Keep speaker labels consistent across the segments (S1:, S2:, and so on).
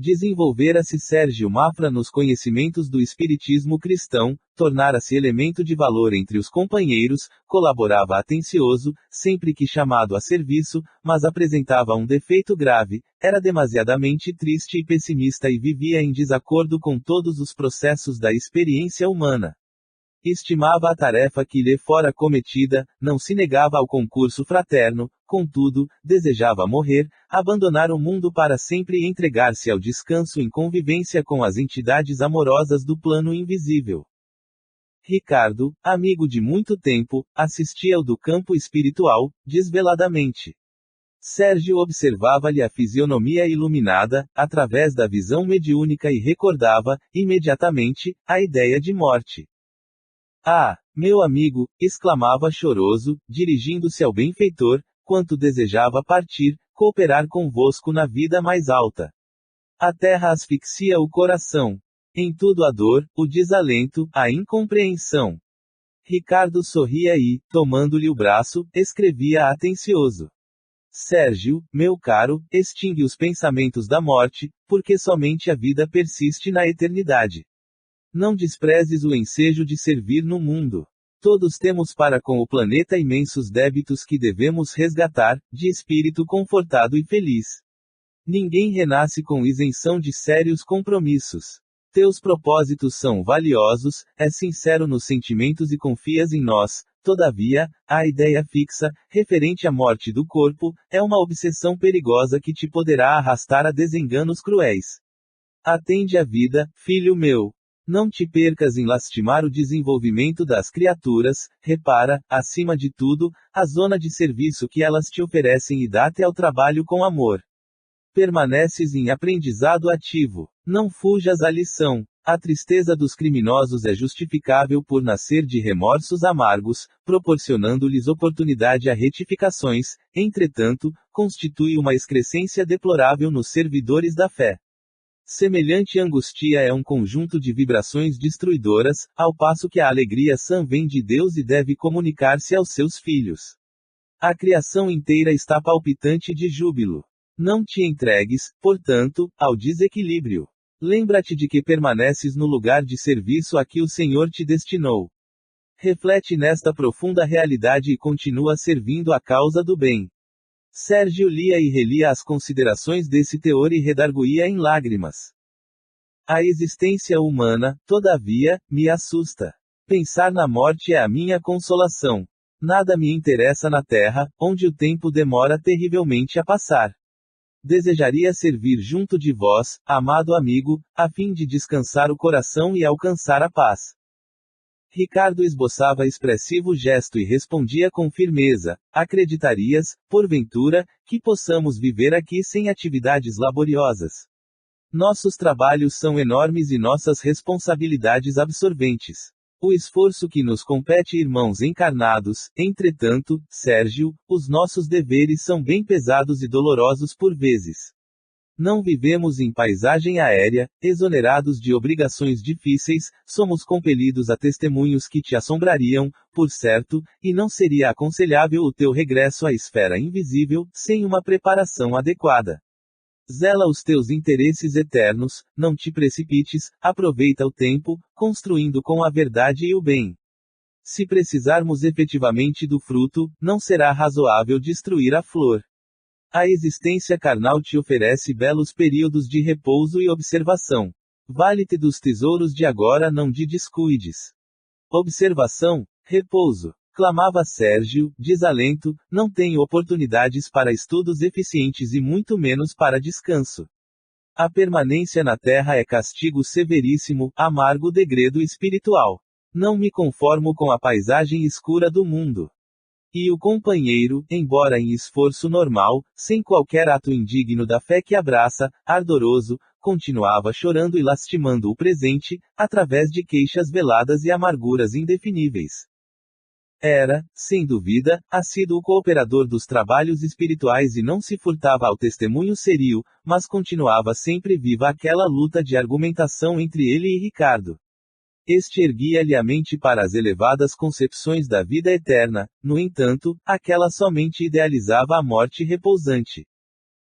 S1: Desenvolvera-se Sérgio Mafra nos conhecimentos do espiritismo cristão, tornara-se elemento de valor entre os companheiros, colaborava atencioso, sempre que chamado a serviço, mas apresentava um defeito grave, era demasiadamente triste e pessimista e vivia em desacordo com todos os processos da experiência humana. Estimava a tarefa que lhe fora cometida, não se negava ao concurso fraterno, contudo, desejava morrer, abandonar o mundo para sempre e entregar-se ao descanso em convivência com as entidades amorosas do plano invisível. Ricardo, amigo de muito tempo, assistia-o do campo espiritual, desveladamente. Sérgio observava-lhe a fisionomia iluminada, através da visão mediúnica e recordava, imediatamente, a ideia de morte. Ah, meu amigo, exclamava choroso, dirigindo-se ao benfeitor, quanto desejava partir, cooperar convosco na vida mais alta. A terra asfixia o coração. Em tudo a dor, o desalento, a incompreensão. Ricardo sorria e, tomando-lhe o braço, escrevia atencioso. Sérgio, meu caro, extingue os pensamentos da morte, porque somente a vida persiste na eternidade. Não desprezes o ensejo de servir no mundo. Todos temos para com o planeta imensos débitos que devemos resgatar, de espírito confortado e feliz. Ninguém renasce com isenção de sérios compromissos. Teus propósitos são valiosos, és sincero nos sentimentos e confias em nós. Todavia, a ideia fixa, referente à morte do corpo, é uma obsessão perigosa que te poderá arrastar a desenganos cruéis. Atende à vida, filho meu. Não te percas em lastimar o desenvolvimento das criaturas, repara, acima de tudo, a zona de serviço que elas te oferecem e dá-te ao trabalho com amor. Permaneces em aprendizado ativo. Não fujas à lição. A tristeza dos criminosos é justificável por nascer de remorsos amargos, proporcionando-lhes oportunidade a retificações, entretanto, constitui uma excrescência deplorável nos servidores da fé. Semelhante angústia é um conjunto de vibrações destruidoras, ao passo que a alegria sã vem de Deus e deve comunicar-se aos seus filhos. A criação inteira está palpitante de júbilo. Não te entregues, portanto, ao desequilíbrio. Lembra-te de que permaneces no lugar de serviço a que o Senhor te destinou. Reflete nesta profunda realidade e continua servindo a causa do bem. Sérgio lia e relia as considerações desse teor e redarguía em lágrimas. A existência humana, todavia, me assusta. Pensar na morte é a minha consolação. Nada me interessa na terra, onde o tempo demora terrivelmente a passar. Desejaria servir junto de vós, amado amigo, a fim de descansar o coração e alcançar a paz. Ricardo esboçava expressivo gesto e respondia com firmeza: acreditarias, porventura, que possamos viver aqui sem atividades laboriosas? Nossos trabalhos são enormes e nossas responsabilidades absorventes. O esforço que nos compete, irmãos encarnados, entretanto, Sérgio, os nossos deveres são bem pesados e dolorosos por vezes. Não vivemos em paisagem aérea, exonerados de obrigações difíceis, somos compelidos a testemunhos que te assombrariam, por certo, e não seria aconselhável o teu regresso à esfera invisível, sem uma preparação adequada. Zela os teus interesses eternos, não te precipites, aproveita o tempo, construindo com a verdade e o bem. Se precisarmos efetivamente do fruto, não será razoável destruir a flor. A existência carnal te oferece belos períodos de repouso e observação. Vale-te dos tesouros de agora, não te descuides. Observação, repouso. Clamava Sérgio, desalento, não tenho oportunidades para estudos eficientes e muito menos para descanso. A permanência na terra é castigo severíssimo, amargo degredo espiritual. Não me conformo com a paisagem escura do mundo. E o companheiro, embora em esforço normal, sem qualquer ato indigno da fé que abraça, ardoroso, continuava chorando e lastimando o presente, através de queixas veladas e amarguras indefiníveis. Era, sem dúvida, assíduo cooperador dos trabalhos espirituais e não se furtava ao testemunho serio, mas continuava sempre viva aquela luta de argumentação entre ele e Ricardo. Este erguia-lhe a mente para as elevadas concepções da vida eterna, no entanto, aquela somente idealizava a morte repousante.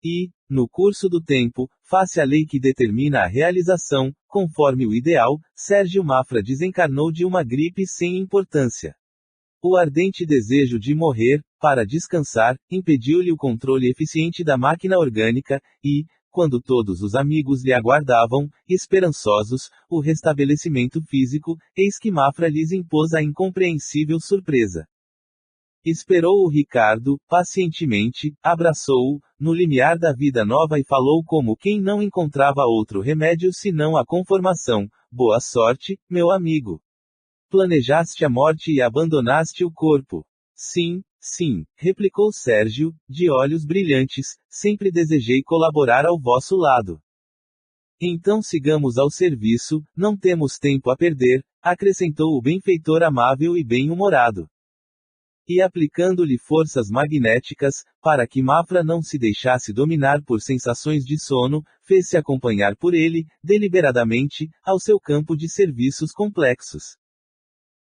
S1: E, no curso do tempo, face a lei que determina a realização, conforme o ideal, Sérgio Mafra desencarnou de uma gripe sem importância. O ardente desejo de morrer, para descansar, impediu-lhe o controle eficiente da máquina orgânica, e, quando todos os amigos lhe aguardavam, esperançosos, o restabelecimento físico, eis que Mafra lhes impôs a incompreensível surpresa. Esperou o Ricardo, pacientemente, abraçou-o, no limiar da vida nova e falou como quem não encontrava outro remédio senão a conformação: boa sorte, meu amigo. Planejaste a morte e abandonaste o corpo. Sim, sim, replicou Sérgio, de olhos brilhantes, sempre desejei colaborar ao vosso lado. Então sigamos ao serviço, não temos tempo a perder, acrescentou o benfeitor amável e bem-humorado. E aplicando-lhe forças magnéticas, para que Mafra não se deixasse dominar por sensações de sono, fez-se acompanhar por ele, deliberadamente, ao seu campo de serviços complexos.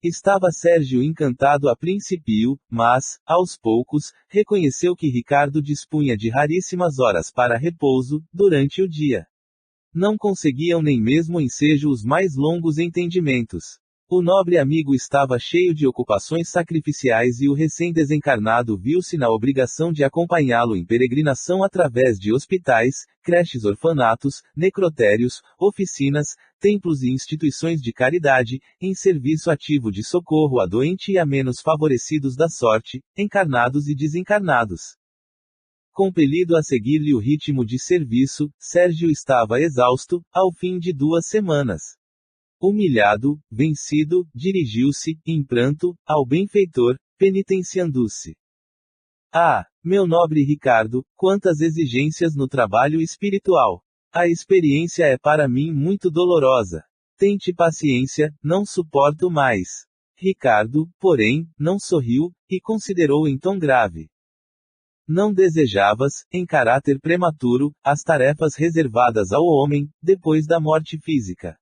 S1: Estava Sérgio encantado a princípio, mas, aos poucos, reconheceu que Ricardo dispunha de raríssimas horas para repouso, durante o dia. Não conseguiam nem mesmo ensejo os mais longos entendimentos. O nobre amigo estava cheio de ocupações sacrificiais e o recém-desencarnado viu-se na obrigação de acompanhá-lo em peregrinação através de hospitais, creches, orfanatos, necrotérios, oficinas, templos e instituições de caridade, em serviço ativo de socorro a doente e a menos favorecidos da sorte, encarnados e desencarnados. Compelido a seguir-lhe o ritmo de serviço, Sérgio estava exausto, ao fim de 2 semanas. Humilhado, vencido, dirigiu-se, em pranto, ao benfeitor, penitenciando-se. Ah, meu nobre Ricardo, quantas exigências no trabalho espiritual! A experiência é para mim muito dolorosa. Tente paciência, não suporto mais. Ricardo, porém, não sorriu, e considerou em tom grave. Não desejavas, em caráter prematuro, as tarefas reservadas ao homem, depois da morte física.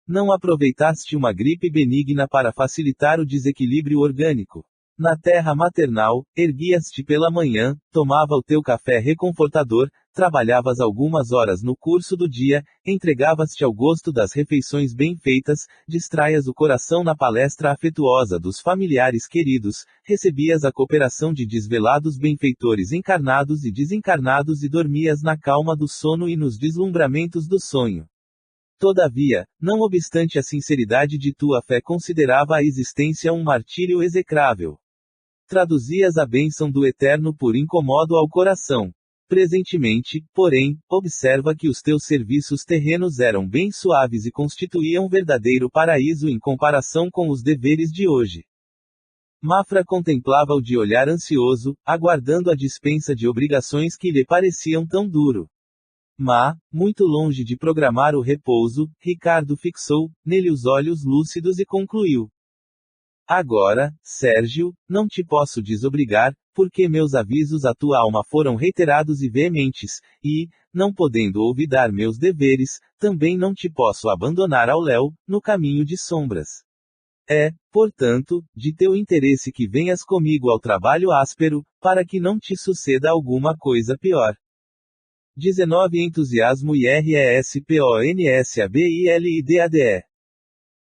S1: Não aproveitaste uma gripe benigna para facilitar o desequilíbrio orgânico. Na terra maternal, erguias-te pela manhã, tomava o teu café reconfortador, trabalhavas algumas horas no curso do dia, entregavas-te ao gosto das refeições bem feitas, distraias o coração na palestra afetuosa dos familiares queridos, recebias a cooperação de desvelados benfeitores encarnados e desencarnados e dormias na calma do sono e nos deslumbramentos do sonho. Todavia, não obstante a sinceridade de tua fé, considerava a existência um martírio execrável. Traduzias a bênção do Eterno por incomodo ao coração. Presentemente, porém, observa que os teus serviços terrenos eram bem suaves e constituíam verdadeiro paraíso em comparação com os deveres de hoje. Mafra contemplava-o de olhar ansioso, aguardando a dispensa de obrigações que lhe pareciam tão duro. Mas, muito longe de programar o repouso, Ricardo fixou nele os olhos lúcidos e concluiu. Agora, Sérgio, não te posso desobrigar, porque meus avisos à tua alma foram reiterados e veementes, e, não podendo olvidar meus deveres, também não te posso abandonar ao léu, no caminho de sombras. É, portanto, de teu interesse que venhas comigo ao trabalho áspero, para que não te suceda alguma coisa pior. 19 Entusiasmo e RESPONSABILIDADE.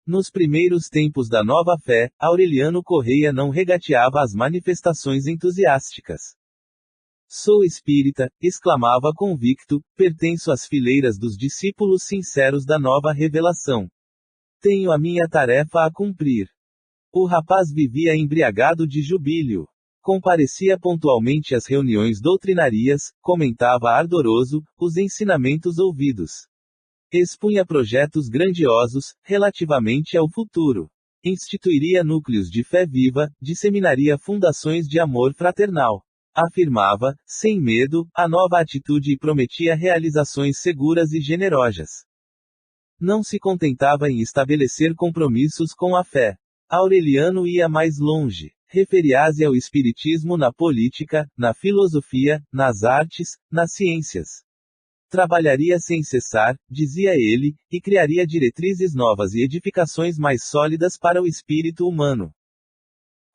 S1: Nos primeiros tempos da nova fé, Aureliano Correia não regateava as manifestações entusiásticas. Sou espírita, exclamava convicto, pertenço às fileiras dos discípulos sinceros da nova revelação. Tenho a minha tarefa a cumprir. O rapaz vivia embriagado de jubílio. Comparecia pontualmente às reuniões doutrinárias, comentava ardoroso os ensinamentos ouvidos. Expunha projetos grandiosos, relativamente ao futuro. Instituiria núcleos de fé viva, disseminaria fundações de amor fraternal. Afirmava, sem medo, a nova atitude e prometia realizações seguras e generosas. Não se contentava em estabelecer compromissos com a fé. Aureliano ia mais longe. Referia-se ao espiritismo na política, na filosofia, nas artes, nas ciências. Trabalharia sem cessar, dizia ele, e criaria diretrizes novas e edificações mais sólidas para o espírito humano.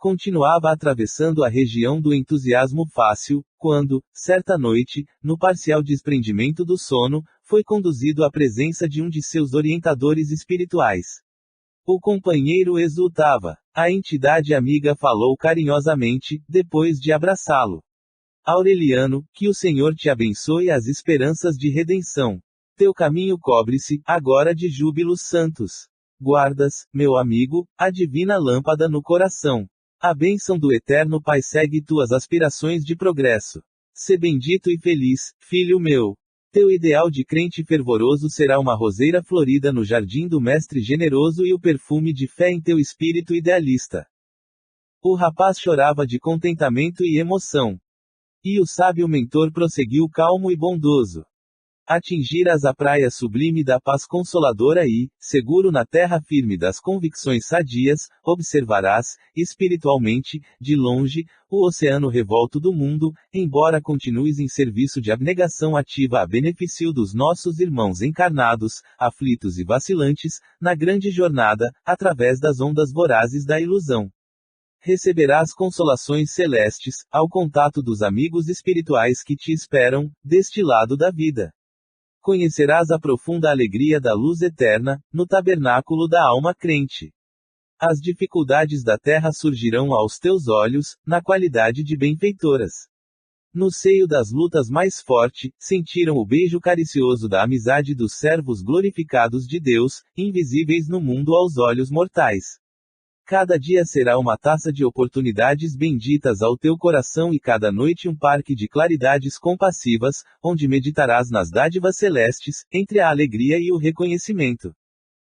S1: Continuava atravessando a região do entusiasmo fácil, quando, certa noite, no parcial desprendimento do sono, foi conduzido à presença de um de seus orientadores espirituais. O companheiro exultava. A entidade amiga falou carinhosamente, depois de abraçá-lo. Aureliano, que o Senhor te abençoe as esperanças de redenção. Teu caminho cobre-se, agora de júbilos santos. Guardas, meu amigo, a divina lâmpada no coração. A bênção do Eterno Pai segue tuas aspirações de progresso. Sê bendito e feliz, filho meu. Teu ideal de crente fervoroso será uma roseira florida no jardim do Mestre generoso e o perfume de fé em teu espírito idealista. O rapaz chorava de contentamento e emoção. E o sábio mentor prosseguiu calmo e bondoso. Atingirás a praia sublime da paz consoladora e, seguro na terra firme das convicções sadias, observarás, espiritualmente, de longe, o oceano revolto do mundo, embora continues em serviço de abnegação ativa a benefício dos nossos irmãos encarnados, aflitos e vacilantes, na grande jornada, através das ondas vorazes da ilusão. Receberás consolações celestes, ao contato dos amigos espirituais que te esperam, deste lado da vida. Conhecerás a profunda alegria da luz eterna, no tabernáculo da alma crente. As dificuldades da terra surgirão aos teus olhos, na qualidade de benfeitoras. No seio das lutas mais forte, sentiram o beijo caricioso da amizade dos servos glorificados de Deus, invisíveis no mundo aos olhos mortais. Cada dia será uma taça de oportunidades benditas ao teu coração e cada noite um parque de claridades compassivas, onde meditarás nas dádivas celestes, entre a alegria e o reconhecimento.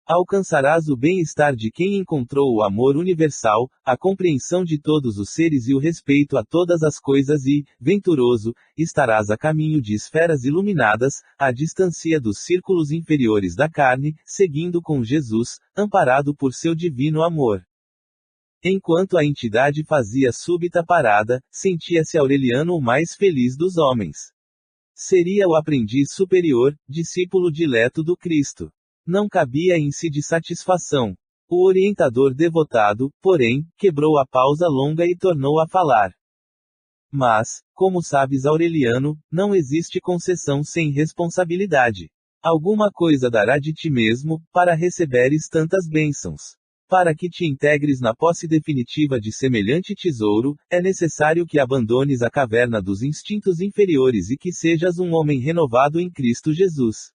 S1: Alcançarás o bem-estar de quem encontrou o amor universal, a compreensão de todos os seres e o respeito a todas as coisas e, venturoso, estarás a caminho de esferas iluminadas, à distância dos círculos inferiores da carne, seguindo com Jesus, amparado por seu divino amor. Enquanto a entidade fazia súbita parada, sentia-se Aureliano o mais feliz dos homens. Seria o aprendiz superior, discípulo dileto do Cristo. Não cabia em si de satisfação. O orientador devotado, porém, quebrou a pausa longa e tornou a falar. Mas, como sabes, Aureliano, não existe concessão sem responsabilidade. Alguma coisa dará de ti mesmo, para receberes tantas bênçãos. Para que te integres na posse definitiva de semelhante tesouro, é necessário que abandones a caverna dos instintos inferiores e que sejas um homem renovado em Cristo Jesus.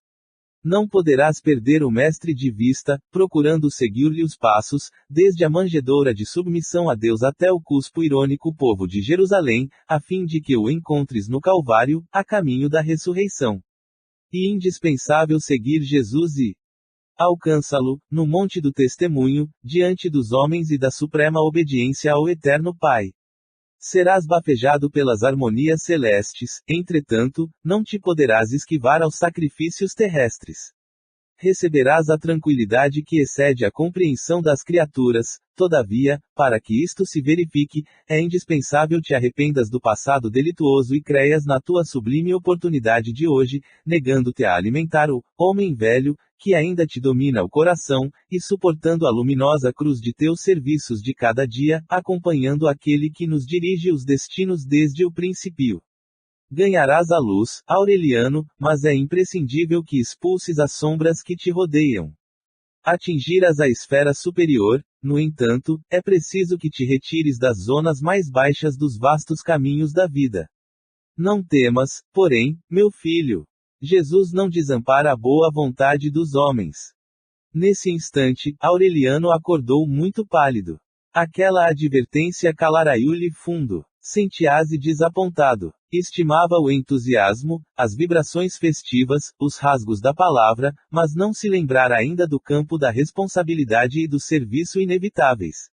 S1: Não poderás perder o Mestre de vista, procurando seguir-lhe os passos, desde a manjedoura de submissão a Deus até o cuspo irônico povo de Jerusalém, a fim de que o encontres no Calvário, a caminho da ressurreição. E indispensável seguir Jesus e alcança-lo, no monte do testemunho, diante dos homens e da suprema obediência ao Eterno Pai. Serás bafejado pelas harmonias celestes, entretanto, não te poderás esquivar aos sacrifícios terrestres. Receberás a tranquilidade que excede a compreensão das criaturas, todavia, para que isto se verifique, é indispensável te arrependas do passado delituoso e creias na tua sublime oportunidade de hoje, negando-te a alimentar o homem velho, que ainda te domina o coração, e suportando a luminosa cruz de teus serviços de cada dia, acompanhando aquele que nos dirige os destinos desde o princípio. Ganharás a luz, Aureliano, mas é imprescindível que expulses as sombras que te rodeiam. Atingirás a esfera superior, no entanto, é preciso que te retires das zonas mais baixas dos vastos caminhos da vida. Não temas, porém, meu filho. Jesus não desampara a boa vontade dos homens. Nesse instante, Aureliano acordou muito pálido. Aquela advertência calaraiu-lhe fundo. Sentia-se desapontado. Estimava o entusiasmo, as vibrações festivas, os rasgos da palavra, mas não se lembrara ainda do campo da responsabilidade e do serviço inevitáveis.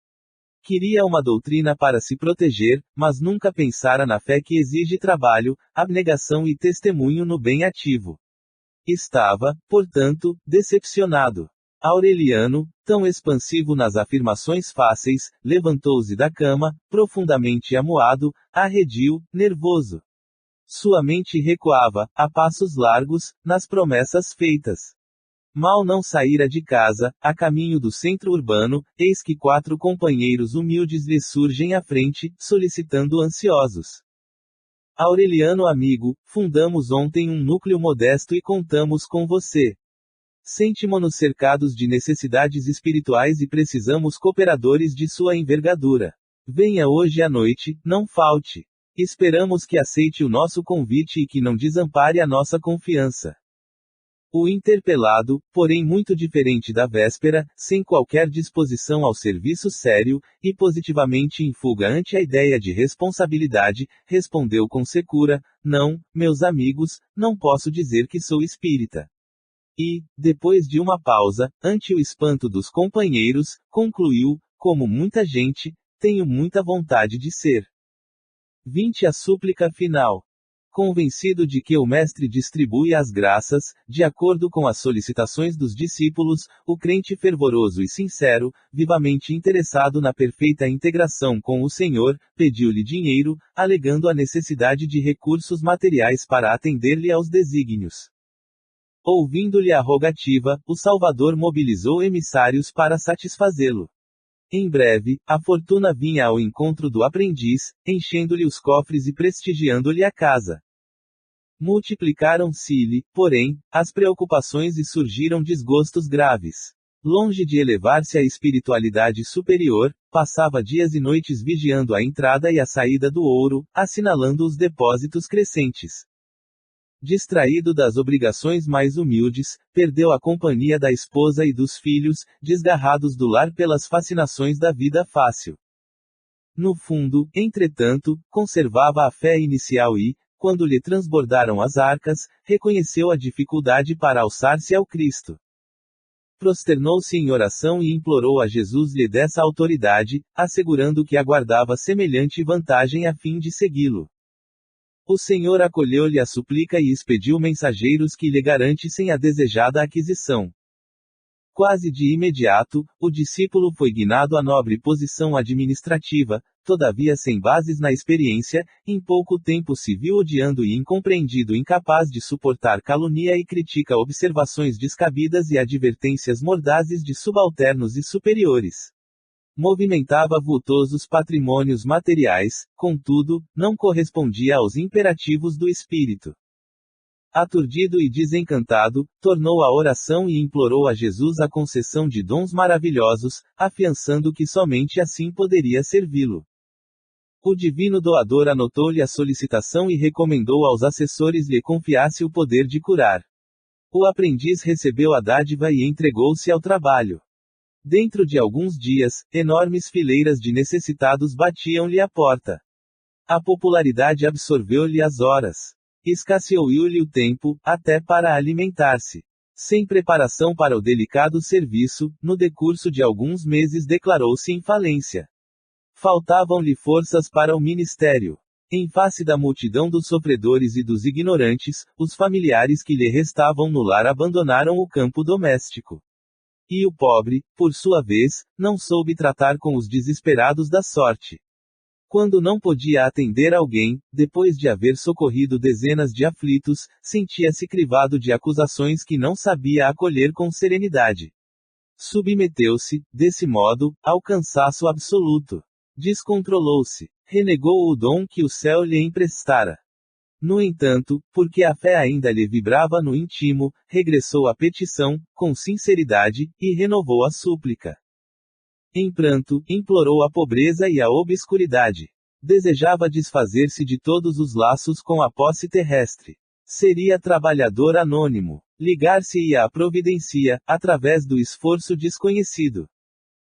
S1: Queria uma doutrina para se proteger, mas nunca pensara na fé que exige trabalho, abnegação e testemunho no bem ativo. Estava, portanto, decepcionado. Aureliano, tão expansivo nas afirmações fáceis, levantou-se da cama, profundamente amuado, arredio, nervoso. Sua mente recuava, a passos largos, nas promessas feitas. Mal não saíra de casa, a caminho do centro urbano, eis que 4 companheiros humildes lhe surgem à frente, solicitando ansiosos. Aureliano amigo, fundamos ontem um núcleo modesto e contamos com você. Sentimos-nos cercados de necessidades espirituais e precisamos cooperadores de sua envergadura. Venha hoje à noite, não falte. Esperamos que aceite o nosso convite e que não desampare a nossa confiança. O interpelado, porém muito diferente da véspera, sem qualquer disposição ao serviço sério, e positivamente em fuga ante a ideia de responsabilidade, respondeu com secura: não, meus amigos, não posso dizer que sou espírita. E, depois de uma pausa, ante o espanto dos companheiros, concluiu: como muita gente, tenho muita vontade de ser. 20 A súplica final. Convencido de que o Mestre distribui as graças, de acordo com as solicitações dos discípulos, o crente fervoroso e sincero, vivamente interessado na perfeita integração com o Senhor, pediu-lhe dinheiro, alegando a necessidade de recursos materiais para atender-lhe aos desígnios. Ouvindo-lhe a rogativa, o Salvador mobilizou emissários para satisfazê-lo. Em breve, a fortuna vinha ao encontro do aprendiz, enchendo-lhe os cofres e prestigiando-lhe a casa. Multiplicaram-se-lhe, porém, as preocupações e surgiram desgostos graves. Longe de elevar-se à espiritualidade superior, passava dias e noites vigiando a entrada e a saída do ouro, assinalando os depósitos crescentes. Distraído das obrigações mais humildes, perdeu a companhia da esposa e dos filhos, desgarrados do lar pelas fascinações da vida fácil. No fundo, entretanto, conservava a fé inicial e, quando lhe transbordaram as arcas, reconheceu a dificuldade para alçar-se ao Cristo. Prosternou-se em oração e implorou a Jesus lhe dessa autoridade, assegurando que aguardava semelhante vantagem a fim de segui-lo. O Senhor acolheu-lhe a súplica e expediu mensageiros que lhe garantissem a desejada aquisição. Quase de imediato, o discípulo foi guinado à nobre posição administrativa, todavia sem bases na experiência, em pouco tempo se viu odiando e incompreendido, incapaz de suportar calúnia e crítica, observações descabidas e advertências mordazes de subalternos e superiores. Movimentava vultosos patrimônios materiais, contudo, não correspondia aos imperativos do espírito. Aturdido e desencantado, tornou à oração e implorou a Jesus a concessão de dons maravilhosos, afiançando que somente assim poderia servi-lo. O divino doador anotou-lhe a solicitação e recomendou aos assessores lhe confiasse o poder de curar. O aprendiz recebeu a dádiva e entregou-se ao trabalho. Dentro de alguns dias, enormes fileiras de necessitados batiam-lhe à porta. A popularidade absorveu-lhe as horas. Escasseou-lhe o tempo, até para alimentar-se. Sem preparação para o delicado serviço, no decurso de alguns meses declarou-se em falência. Faltavam-lhe forças para o ministério. Em face da multidão dos sofredores e dos ignorantes, os familiares que lhe restavam no lar abandonaram o campo doméstico. E o pobre, por sua vez, não soube tratar com os desesperados da sorte. Quando não podia atender alguém, depois de haver socorrido dezenas de aflitos, sentia-se crivado de acusações que não sabia acolher com serenidade. Submeteu-se, desse modo, ao cansaço absoluto. Descontrolou-se. Renegou o dom que o céu lhe emprestara. No entanto, porque a fé ainda lhe vibrava no íntimo, regressou à petição, com sinceridade, e renovou a súplica. Em pranto, implorou a pobreza e a obscuridade. Desejava desfazer-se de todos os laços com a posse terrestre. Seria trabalhador anônimo. Ligar-se-ia à providencia, através do esforço desconhecido.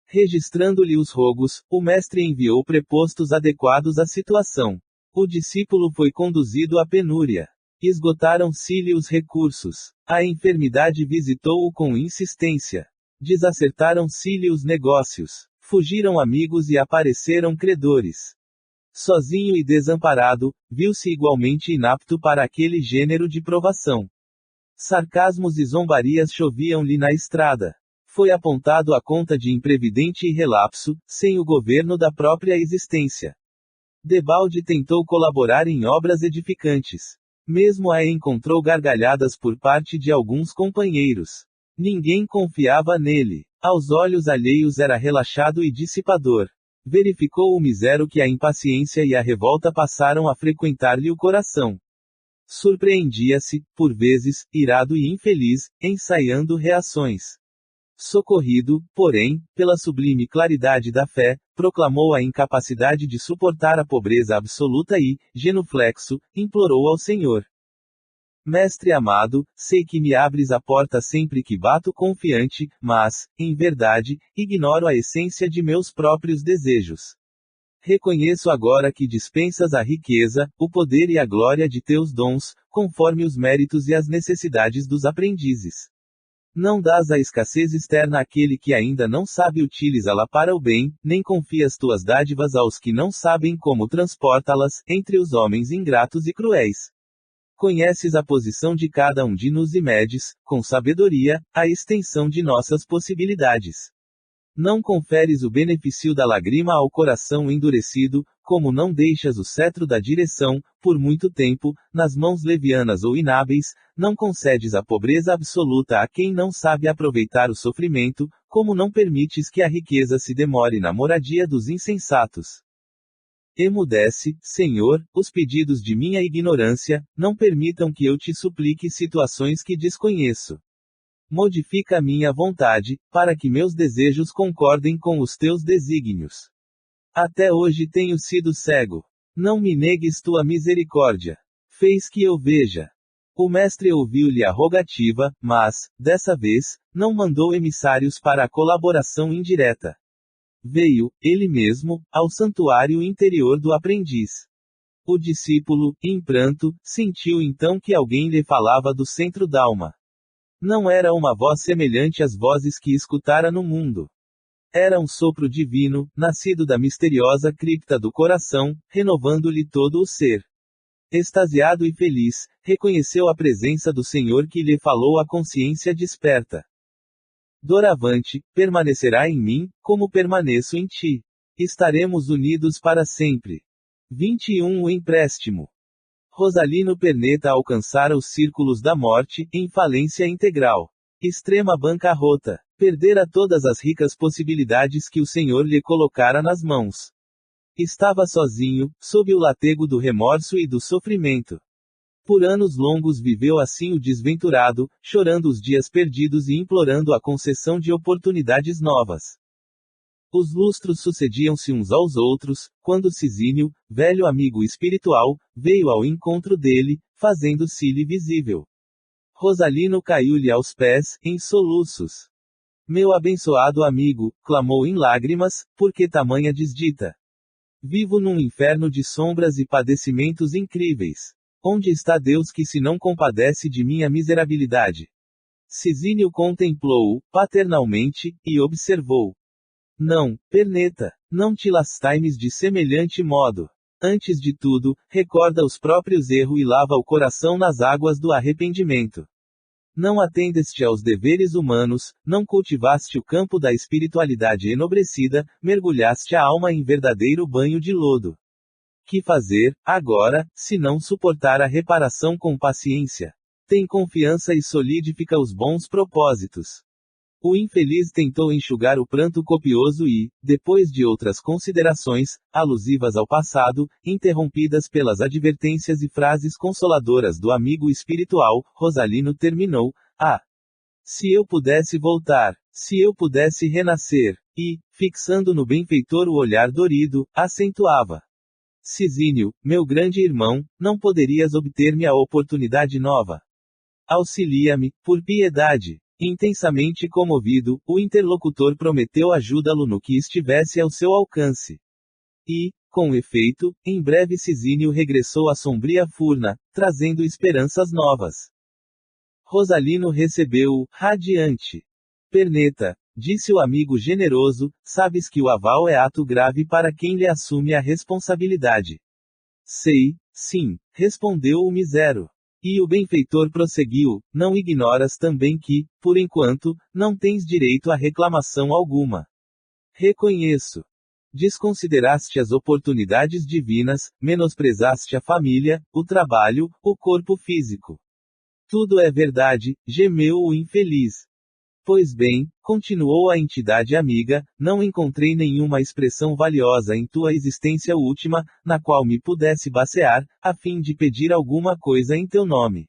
S1: Registrando-lhe os rogos, o mestre enviou prepostos adequados à situação. O discípulo foi conduzido à penúria. Esgotaram-se-lhe os recursos. A enfermidade visitou-o com insistência. Desacertaram-se-lhe os negócios. Fugiram amigos e apareceram credores. Sozinho e desamparado, viu-se igualmente inapto para aquele gênero de provação. Sarcasmos e zombarias choviam-lhe na estrada. Foi apontado à conta de imprevidente e relapso, sem o governo da própria existência. Debalde tentou colaborar em obras edificantes. Mesmo a encontrou gargalhadas por parte de alguns companheiros. Ninguém confiava nele. Aos olhos alheios era relaxado e dissipador. Verificou o misero que a impaciência e a revolta passaram a frequentar-lhe o coração. Surpreendia-se, por vezes, irado e infeliz, ensaiando reações. Socorrido, porém, pela sublime claridade da fé, proclamou a incapacidade de suportar a pobreza absoluta e, genuflexo, implorou ao Senhor: Mestre amado, sei que me abres a porta sempre que bato confiante, mas, em verdade, ignoro a essência de meus próprios desejos. Reconheço agora que dispensas a riqueza, o poder e a glória de teus dons, conforme os méritos e as necessidades dos aprendizes. Não dás a escassez externa àquele que ainda não sabe utilizá-la para o bem, nem confias tuas dádivas aos que não sabem como transportá-las, entre os homens ingratos e cruéis. Conheces a posição de cada um de nós e medes, com sabedoria, a extensão de nossas possibilidades. Não conferes o benefício da lágrima ao coração endurecido, como não deixas o cetro da direção, por muito tempo, nas mãos levianas ou inábeis, não concedes a pobreza absoluta a quem não sabe aproveitar o sofrimento, como não permites que a riqueza se demore na moradia dos insensatos. Emudece, Senhor, os pedidos de minha ignorância, não permitam que eu te suplique situações que desconheço. Modifica minha vontade, para que meus desejos concordem com os teus desígnios. Até hoje tenho sido cego. Não me negues tua misericórdia. Fez que eu veja. O mestre ouviu-lhe a rogativa, mas, dessa vez, não mandou emissários para a colaboração indireta. Veio, ele mesmo, ao santuário interior do aprendiz. O discípulo, em pranto, sentiu então que alguém lhe falava do centro d'alma. Não era uma voz semelhante às vozes que escutara no mundo. Era um sopro divino, nascido da misteriosa cripta do coração, renovando-lhe todo o ser. Extasiado e feliz, reconheceu a presença do Senhor que lhe falou à consciência desperta. Doravante, permanecerá em mim, como permaneço em ti. Estaremos unidos para sempre. 21 O empréstimo. Rosalino Perneta alcançara os círculos da morte, em falência integral. Extrema bancarrota. Perdera todas as ricas possibilidades que o Senhor lhe colocara nas mãos. Estava sozinho, sob o latego do remorso e do sofrimento. Por anos longos viveu assim o desventurado, chorando os dias perdidos e implorando a concessão de oportunidades novas. Os lustros sucediam-se uns aos outros, quando Cisínio, velho amigo espiritual, veio ao encontro dele, fazendo-se-lhe visível. Rosalino caiu-lhe aos pés, em soluços. Meu abençoado amigo, clamou em lágrimas, por que tamanha desdita? Vivo num inferno de sombras e padecimentos incríveis. Onde está Deus que se não compadece de minha miserabilidade? Cisínio contemplou-o, paternalmente, e observou. Não, Perneta, não te lastimes de semelhante modo. Antes de tudo, recorda os próprios erros e lava o coração nas águas do arrependimento. Não atendeste aos deveres humanos, não cultivaste o campo da espiritualidade enobrecida, mergulhaste a alma em verdadeiro banho de lodo. Que fazer, agora, se não suportar a reparação com paciência? Tem confiança e solidifica os bons propósitos. O infeliz tentou enxugar o pranto copioso e, depois de outras considerações, alusivas ao passado, interrompidas pelas advertências e frases consoladoras do amigo espiritual, Rosalino terminou: se eu pudesse voltar, se eu pudesse renascer, e, fixando no benfeitor o olhar dorido, acentuava: Cisínio, meu grande irmão, não poderias obter-me a oportunidade nova? Auxilia-me, por piedade. Intensamente comovido, o interlocutor prometeu ajudá-lo no que estivesse ao seu alcance. E, com efeito, em breve Cisínio regressou à sombria furna, trazendo esperanças novas. Rosalino recebeu-o, radiante. Perneta, disse o amigo generoso, sabes que o aval é ato grave para quem lhe assume a responsabilidade. Sei, sim, respondeu o misero. E o benfeitor prosseguiu, não ignoras também que, por enquanto, não tens direito a reclamação alguma. Reconheço. Desconsideraste as oportunidades divinas, menosprezaste a família, o trabalho, o corpo físico. Tudo é verdade, gemeu o infeliz. Pois bem, continuou a entidade amiga, não encontrei nenhuma expressão valiosa em tua existência última, na qual me pudesse basear, a fim de pedir alguma coisa em teu nome.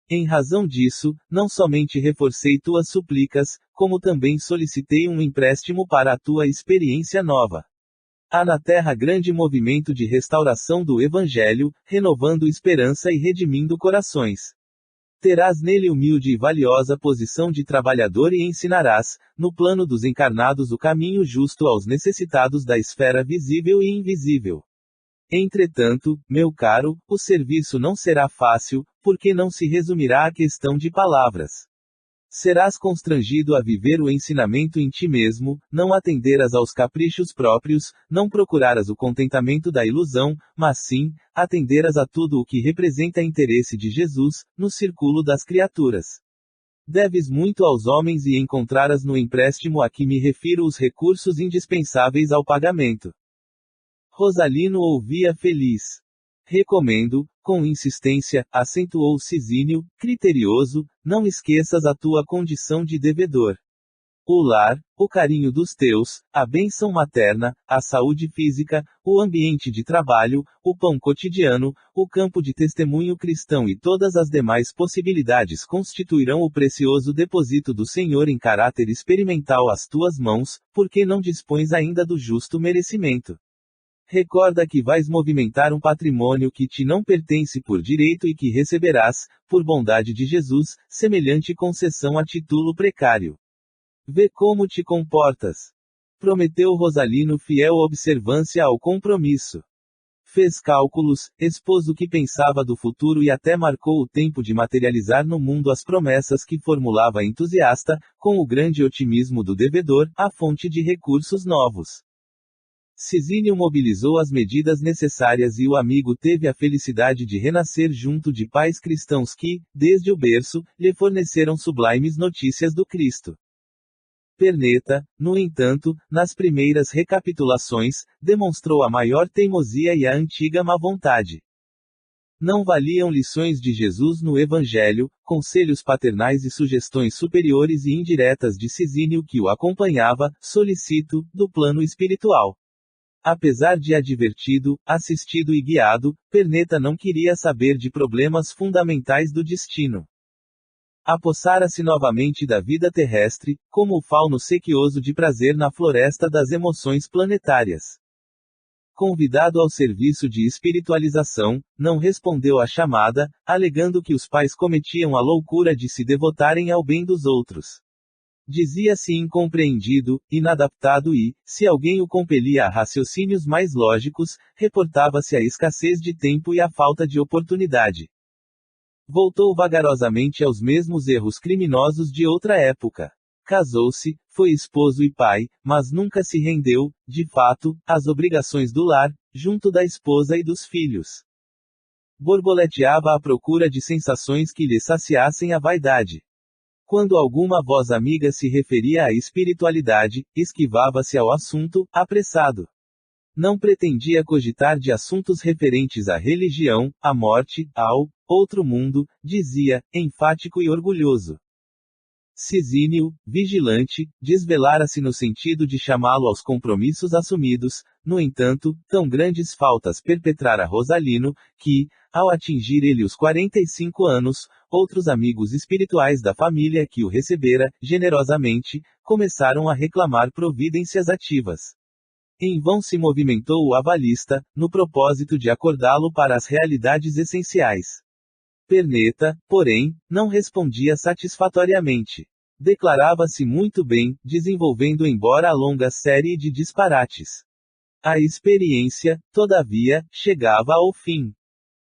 S1: Em razão disso, não somente reforcei tuas súplicas, como também solicitei um empréstimo para a tua experiência nova. Há na terra grande movimento de restauração do Evangelho, renovando esperança e redimindo corações. Terás nele humilde e valiosa posição de trabalhador e ensinarás, no plano dos encarnados o caminho justo aos necessitados da esfera visível e invisível. Entretanto, meu caro, o serviço não será fácil, porque não se resumirá à questão de palavras. Serás constrangido a viver o ensinamento em ti mesmo, não atenderás aos caprichos próprios, não procurarás o contentamento da ilusão, mas sim, atenderás a tudo o que representa interesse de Jesus, no círculo das criaturas. Deves muito aos homens e encontrarás no empréstimo a que me refiro os recursos indispensáveis ao pagamento. Rosalino ouvia feliz. Recomendo, com insistência, acentuou Cisínio, criterioso, não esqueças a tua condição de devedor. O lar, o carinho dos teus, a bênção materna, a saúde física, o ambiente de trabalho, o pão cotidiano, o campo de testemunho cristão e todas as demais possibilidades constituirão o precioso depósito do Senhor em caráter experimental às tuas mãos, porque não dispões ainda do justo merecimento. Recorda que vais movimentar um patrimônio que te não pertence por direito e que receberás, por bondade de Jesus, semelhante concessão a título precário. Vê como te comportas. Prometeu Rosalino fiel observância ao compromisso. Fez cálculos, expôs o que pensava do futuro e até marcou o tempo de materializar no mundo as promessas que formulava entusiasta, com o grande otimismo do devedor, a fonte de recursos novos. Cisínio mobilizou as medidas necessárias e o amigo teve a felicidade de renascer junto de pais cristãos que, desde o berço, lhe forneceram sublimes notícias do Cristo. Perneta, no entanto, nas primeiras recapitulações, demonstrou a maior teimosia e a antiga má vontade. Não valiam lições de Jesus no Evangelho, conselhos paternais e sugestões superiores e indiretas de Cisínio que o acompanhava, solicito, do plano espiritual. Apesar de advertido, assistido e guiado, Perneta não queria saber de problemas fundamentais do destino. Apossara-se novamente da vida terrestre, como o fauno sequioso de prazer na floresta das emoções planetárias. Convidado ao serviço de espiritualização, não respondeu à chamada, alegando que os pais cometiam a loucura de se devotarem ao bem dos outros. Dizia-se incompreendido, inadaptado e, se alguém o compelia a raciocínios mais lógicos, reportava-se a escassez de tempo e a falta de oportunidade. Voltou vagarosamente aos mesmos erros criminosos de outra época. Casou-se, foi esposo e pai, mas nunca se rendeu, de fato, às obrigações do lar, junto da esposa e dos filhos. Borboleteava à procura de sensações que lhe saciassem a vaidade. Quando alguma voz amiga se referia à espiritualidade, esquivava-se ao assunto, apressado. Não pretendia cogitar de assuntos referentes à religião, à morte, ao outro mundo, dizia, enfático e orgulhoso. Cisínio, vigilante, desvelara-se no sentido de chamá-lo aos compromissos assumidos, no entanto, tão grandes faltas perpetrara Rosalino, que, ao atingir ele os 45 anos, outros amigos espirituais da família que o recebera, generosamente, começaram a reclamar providências ativas. Em vão se movimentou o avalista, no propósito de acordá-lo para as realidades essenciais. Perneta, porém, não respondia satisfatoriamente. Declarava-se muito bem, desenvolvendo embora a longa série de disparates. A experiência, todavia, chegava ao fim.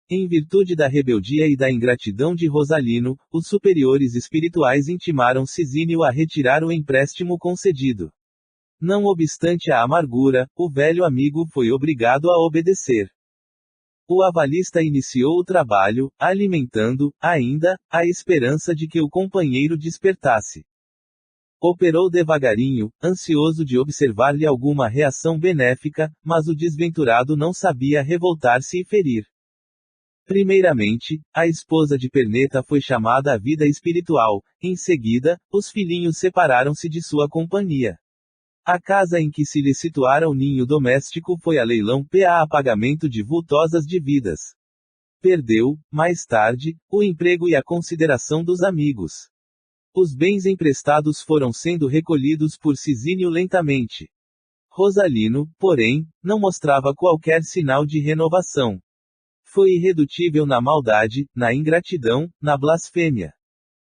S1: Em virtude da rebeldia e da ingratidão de Rosalino, os superiores espirituais intimaram Cisínio a retirar o empréstimo concedido. Não obstante a amargura, o velho amigo foi obrigado a obedecer. O avalista iniciou o trabalho, alimentando, ainda, a esperança de que o companheiro despertasse. Operou devagarinho, ansioso de observar-lhe alguma reação benéfica, mas o desventurado não sabia revoltar-se e ferir. Primeiramente, a esposa de Perneta foi chamada à vida espiritual, em seguida, os filhinhos separaram-se de sua companhia. A casa em que se lhe situara o ninho doméstico foi a leilão a pagamento de vultosas dívidas. Perdeu, mais tarde, o emprego e a consideração dos amigos. Os bens emprestados foram sendo recolhidos por Cisínio lentamente. Rosalino, porém, não mostrava qualquer sinal de renovação. Foi irredutível na maldade, na ingratidão, na blasfêmia.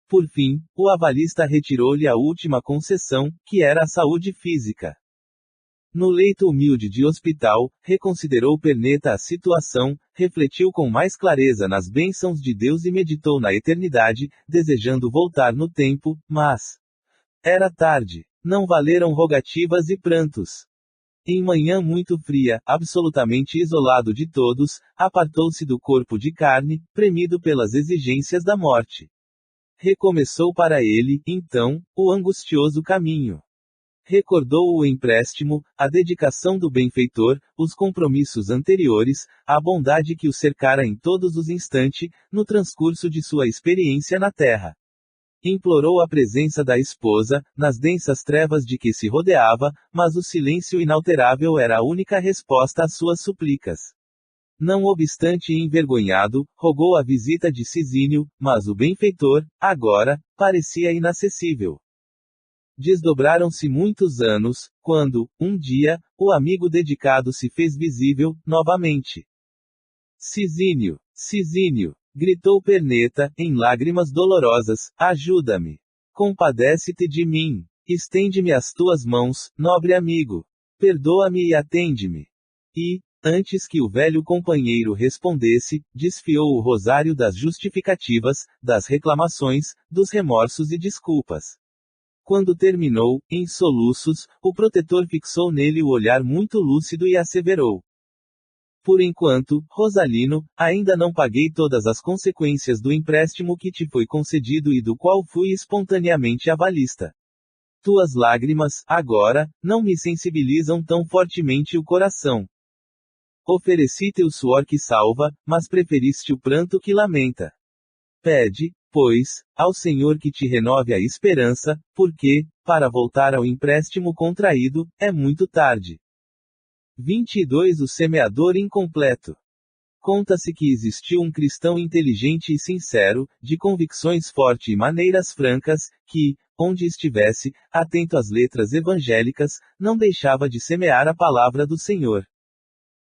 S1: Por fim, o avalista retirou-lhe a última concessão, que era a saúde física. No leito humilde de hospital, reconsiderou Perneta a situação, refletiu com mais clareza nas bênçãos de Deus e meditou na eternidade, desejando voltar no tempo, mas era tarde. Não valeram rogativas e prantos. Em manhã muito fria, absolutamente isolado de todos, apartou-se do corpo de carne, premido pelas exigências da morte. Recomeçou para ele, então, o angustioso caminho. Recordou o empréstimo, a dedicação do benfeitor, os compromissos anteriores, a bondade que o cercara em todos os instantes, no transcurso de sua experiência na terra. Implorou a presença da esposa, nas densas trevas de que se rodeava, mas o silêncio inalterável era a única resposta às suas súplicas. Não obstante envergonhado, rogou a visita de Cisínio, mas o benfeitor, agora, parecia inacessível. Desdobraram-se muitos anos, quando, um dia, o amigo dedicado se fez visível, novamente. Cisínio! Cisínio! Gritou Perneta, em lágrimas dolorosas, ajuda-me! Compadece-te de mim! Estende-me as tuas mãos, nobre amigo! Perdoa-me e atende-me! E, antes que o velho companheiro respondesse, desfiou o rosário das justificativas, das reclamações, dos remorsos e desculpas. Quando terminou, em soluços, o protetor fixou nele o olhar muito lúcido e asseverou: por enquanto, Rosalino, ainda não paguei todas as consequências do empréstimo que te foi concedido e do qual fui espontaneamente avalista. Tuas lágrimas, agora, não me sensibilizam tão fortemente o coração. Ofereci-te o suor que salva, mas preferiste o pranto que lamenta. Pede, pois, ao Senhor que te renove a esperança, porque, para voltar ao empréstimo contraído, é muito tarde. 22 O semeador incompleto. Conta-se que existiu um cristão inteligente e sincero, de convicções fortes e maneiras francas, que, onde estivesse, atento às letras evangélicas, não deixava de semear a palavra do Senhor.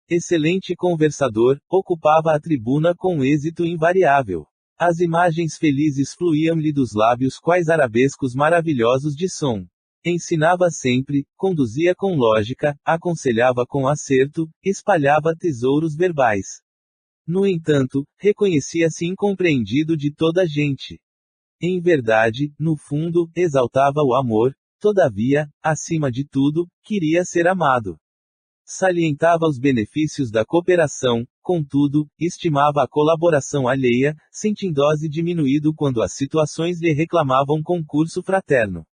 S1: Excelente conversador, ocupava a tribuna com êxito invariável. As imagens felizes fluíam-lhe dos lábios quais arabescos maravilhosos de som. Ensinava sempre, conduzia com lógica, aconselhava com acerto, espalhava tesouros verbais. No entanto, reconhecia-se incompreendido de toda a gente. Em verdade, no fundo, exaltava o amor, todavia, acima de tudo, queria ser amado. Salientava os benefícios da cooperação, contudo, estimava a colaboração alheia, sentindo dose diminuído quando as situações lhe reclamavam concurso fraterno.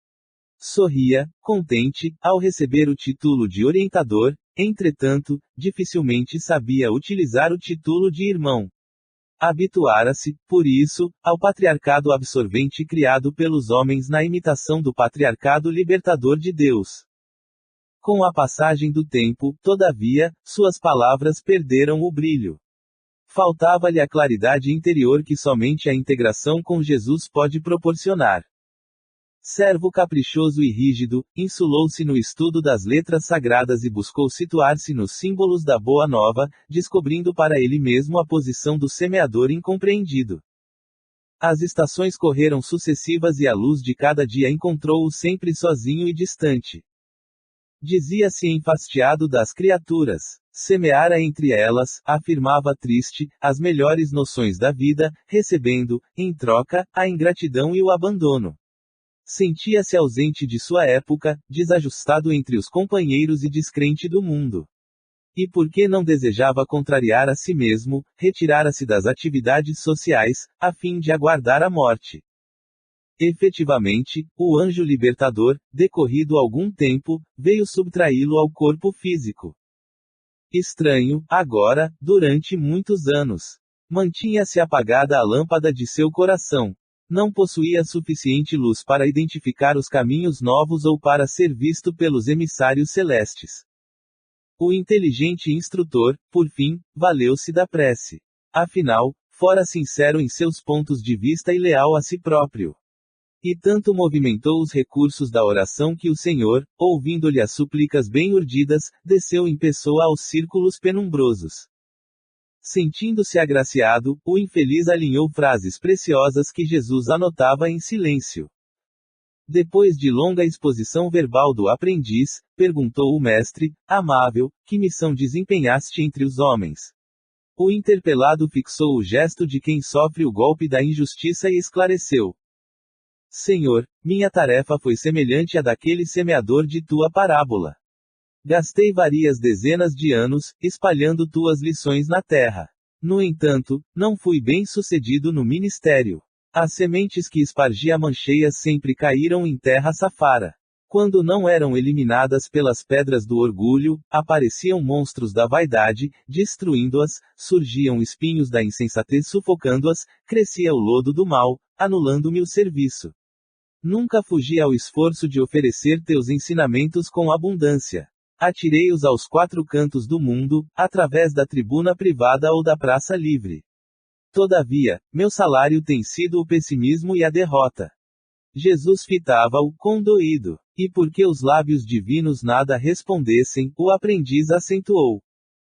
S1: Sorria, contente, ao receber o título de orientador, entretanto, dificilmente sabia utilizar o título de irmão. Habituara-se, por isso, ao patriarcado absorvente criado pelos homens na imitação do patriarcado libertador de Deus. Com a passagem do tempo, todavia, suas palavras perderam o brilho. Faltava-lhe a claridade interior que somente a integração com Jesus pode proporcionar. Servo caprichoso e rígido, insulou-se no estudo das letras sagradas e buscou situar-se nos símbolos da Boa Nova, descobrindo para ele mesmo a posição do semeador incompreendido. As estações correram sucessivas e a luz de cada dia encontrou-o sempre sozinho e distante. Dizia-se enfastiado das criaturas. Semeara entre elas, afirmava triste, as melhores noções da vida, recebendo, em troca, a ingratidão e o abandono. Sentia-se ausente de sua época, desajustado entre os companheiros e descrente do mundo. E porque não desejava contrariar a si mesmo, retirara-se das atividades sociais, a fim de aguardar a morte. Efetivamente, o anjo libertador, decorrido algum tempo, veio subtraí-lo ao corpo físico. Estranho, agora, durante muitos anos. Mantinha-se apagada a lâmpada de seu coração. Não possuía suficiente luz para identificar os caminhos novos ou para ser visto pelos emissários celestes. O inteligente instrutor, por fim, valeu-se da prece. Afinal, fora sincero em seus pontos de vista e leal a si próprio. E tanto movimentou os recursos da oração que o Senhor, ouvindo-lhe as súplicas bem urdidas, desceu em pessoa aos círculos penumbrosos. Sentindo-se agraciado, o infeliz alinhou frases preciosas que Jesus anotava em silêncio. Depois de longa exposição verbal do aprendiz, perguntou o mestre, amável, que missão desempenhaste entre os homens? O interpelado fixou o gesto de quem sofre o golpe da injustiça e esclareceu. Senhor, minha tarefa foi semelhante à daquele semeador de tua parábola. Gastei várias dezenas de anos, espalhando tuas lições na terra. No entanto, não fui bem sucedido no ministério. As sementes que espargi a mancheias sempre caíram em terra safara. Quando não eram eliminadas pelas pedras do orgulho, apareciam monstros da vaidade, destruindo-as, surgiam espinhos da insensatez sufocando-as, crescia o lodo do mal, anulando-me o serviço. Nunca fugi ao esforço de oferecer teus ensinamentos com abundância. Atirei-os aos quatro cantos do mundo, através da tribuna privada ou da praça livre. Todavia, meu salário tem sido o pessimismo e a derrota. Jesus fitava-o, condoído. E porque os lábios divinos nada respondessem, o aprendiz acentuou.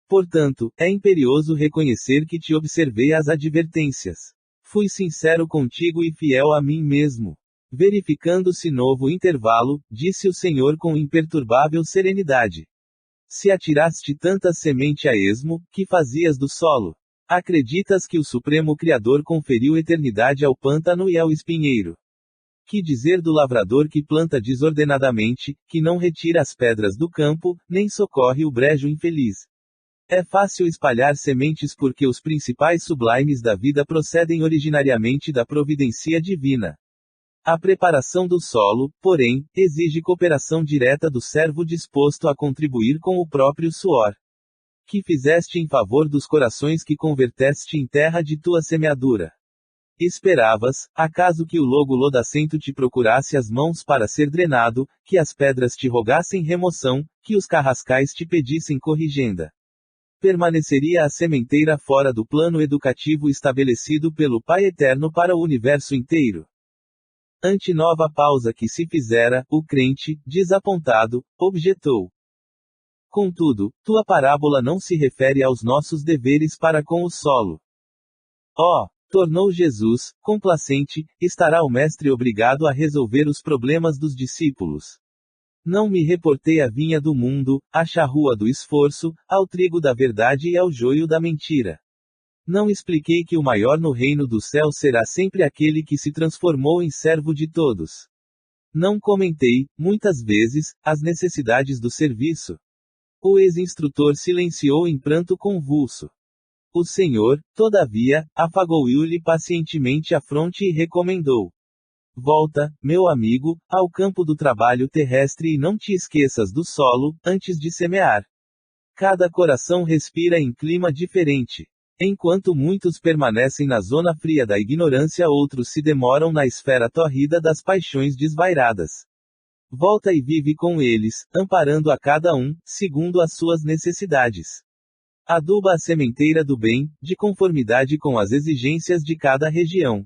S1: Portanto, é imperioso reconhecer que te observei as advertências. Fui sincero contigo e fiel a mim mesmo. Verificando-se novo intervalo, disse o Senhor com imperturbável serenidade. Se atiraste tanta semente a esmo, que fazias do solo? Acreditas que o Supremo Criador conferiu eternidade ao pântano e ao espinheiro? Que dizer do lavrador que planta desordenadamente, que não retira as pedras do campo, nem socorre o brejo infeliz? É fácil espalhar sementes porque os principais sublimes da vida procedem originariamente da providência divina. A preparação do solo, porém, exige cooperação direta do servo disposto a contribuir com o próprio suor. Que fizeste em favor dos corações que converteste em terra de tua semeadura? Esperavas, acaso que o logo lodacento te procurasse as mãos para ser drenado, que as pedras te rogassem remoção, que os carrascais te pedissem corrigenda? Permaneceria a sementeira fora do plano educativo estabelecido pelo Pai Eterno para o universo inteiro? Ante nova pausa que se fizera, o crente, desapontado, objetou. Contudo, tua parábola não se refere aos nossos deveres para com o solo. Oh! Tornou Jesus, complacente, estará o mestre obrigado a resolver os problemas dos discípulos. Não me reportei à vinha do mundo, à charrua do esforço, ao trigo da verdade e ao joio da mentira. Não expliquei que o maior no reino do céu será sempre aquele que se transformou em servo de todos. Não comentei, muitas vezes, as necessidades do serviço. O ex-instrutor silenciou em pranto convulso. O Senhor, todavia, afagou-lhe pacientemente a fronte e recomendou. Volta, meu amigo, ao campo do trabalho terrestre e não te esqueças do solo, antes de semear. Cada coração respira em clima diferente. Enquanto muitos permanecem na zona fria da ignorância, outros se demoram na esfera tórrida das paixões desvairadas. Volta e vive com eles, amparando a cada um, segundo as suas necessidades. Aduba a sementeira do bem, de conformidade com as exigências de cada região.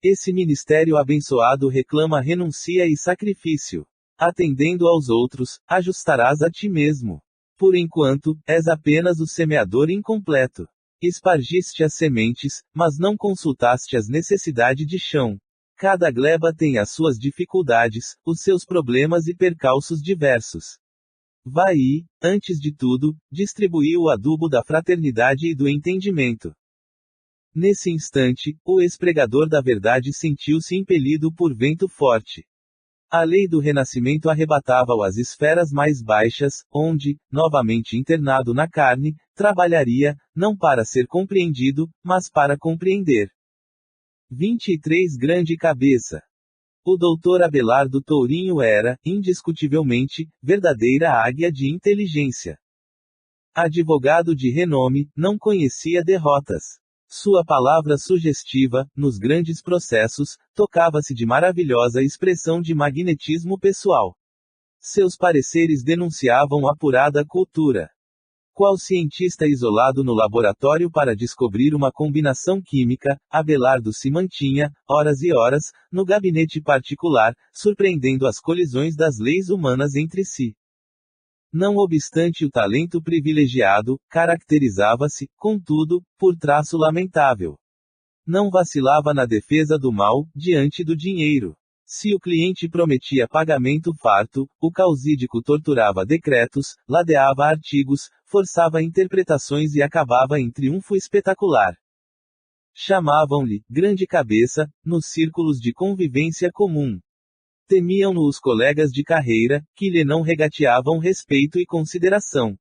S1: Esse ministério abençoado reclama renúncia e sacrifício. Atendendo aos outros, ajustarás a ti mesmo. Por enquanto, és apenas o semeador incompleto. Espargiste as sementes, mas não consultaste as necessidades de chão. Cada gleba tem as suas dificuldades, os seus problemas e percalços diversos. Vai e, antes de tudo, distribui o adubo da fraternidade e do entendimento. Nesse instante, o ex-pregador da verdade sentiu-se impelido por vento forte. A lei do renascimento arrebatava-o às esferas mais baixas, onde, novamente internado na carne, trabalharia, não para ser compreendido, mas para compreender. 23 Grande cabeça. O Dr. Abelardo Tourinho era, indiscutivelmente, verdadeira águia de inteligência. Advogado de renome, não conhecia derrotas. Sua palavra sugestiva, nos grandes processos, tocava-se de maravilhosa expressão de magnetismo pessoal. Seus pareceres denunciavam apurada cultura. Qual cientista isolado no laboratório para descobrir uma combinação química, Abelardo se mantinha, horas e horas, no gabinete particular, surpreendendo as colisões das leis humanas entre si. Não obstante o talento privilegiado, caracterizava-se, contudo, por traço lamentável. Não vacilava na defesa do mal, diante do dinheiro. Se o cliente prometia pagamento farto, o causídico torturava decretos, ladeava artigos, forçava interpretações e acabava em triunfo espetacular. Chamavam-lhe grande cabeça, nos círculos de convivência comum. Temiam-no os colegas de carreira, que lhe não regateavam respeito e consideração.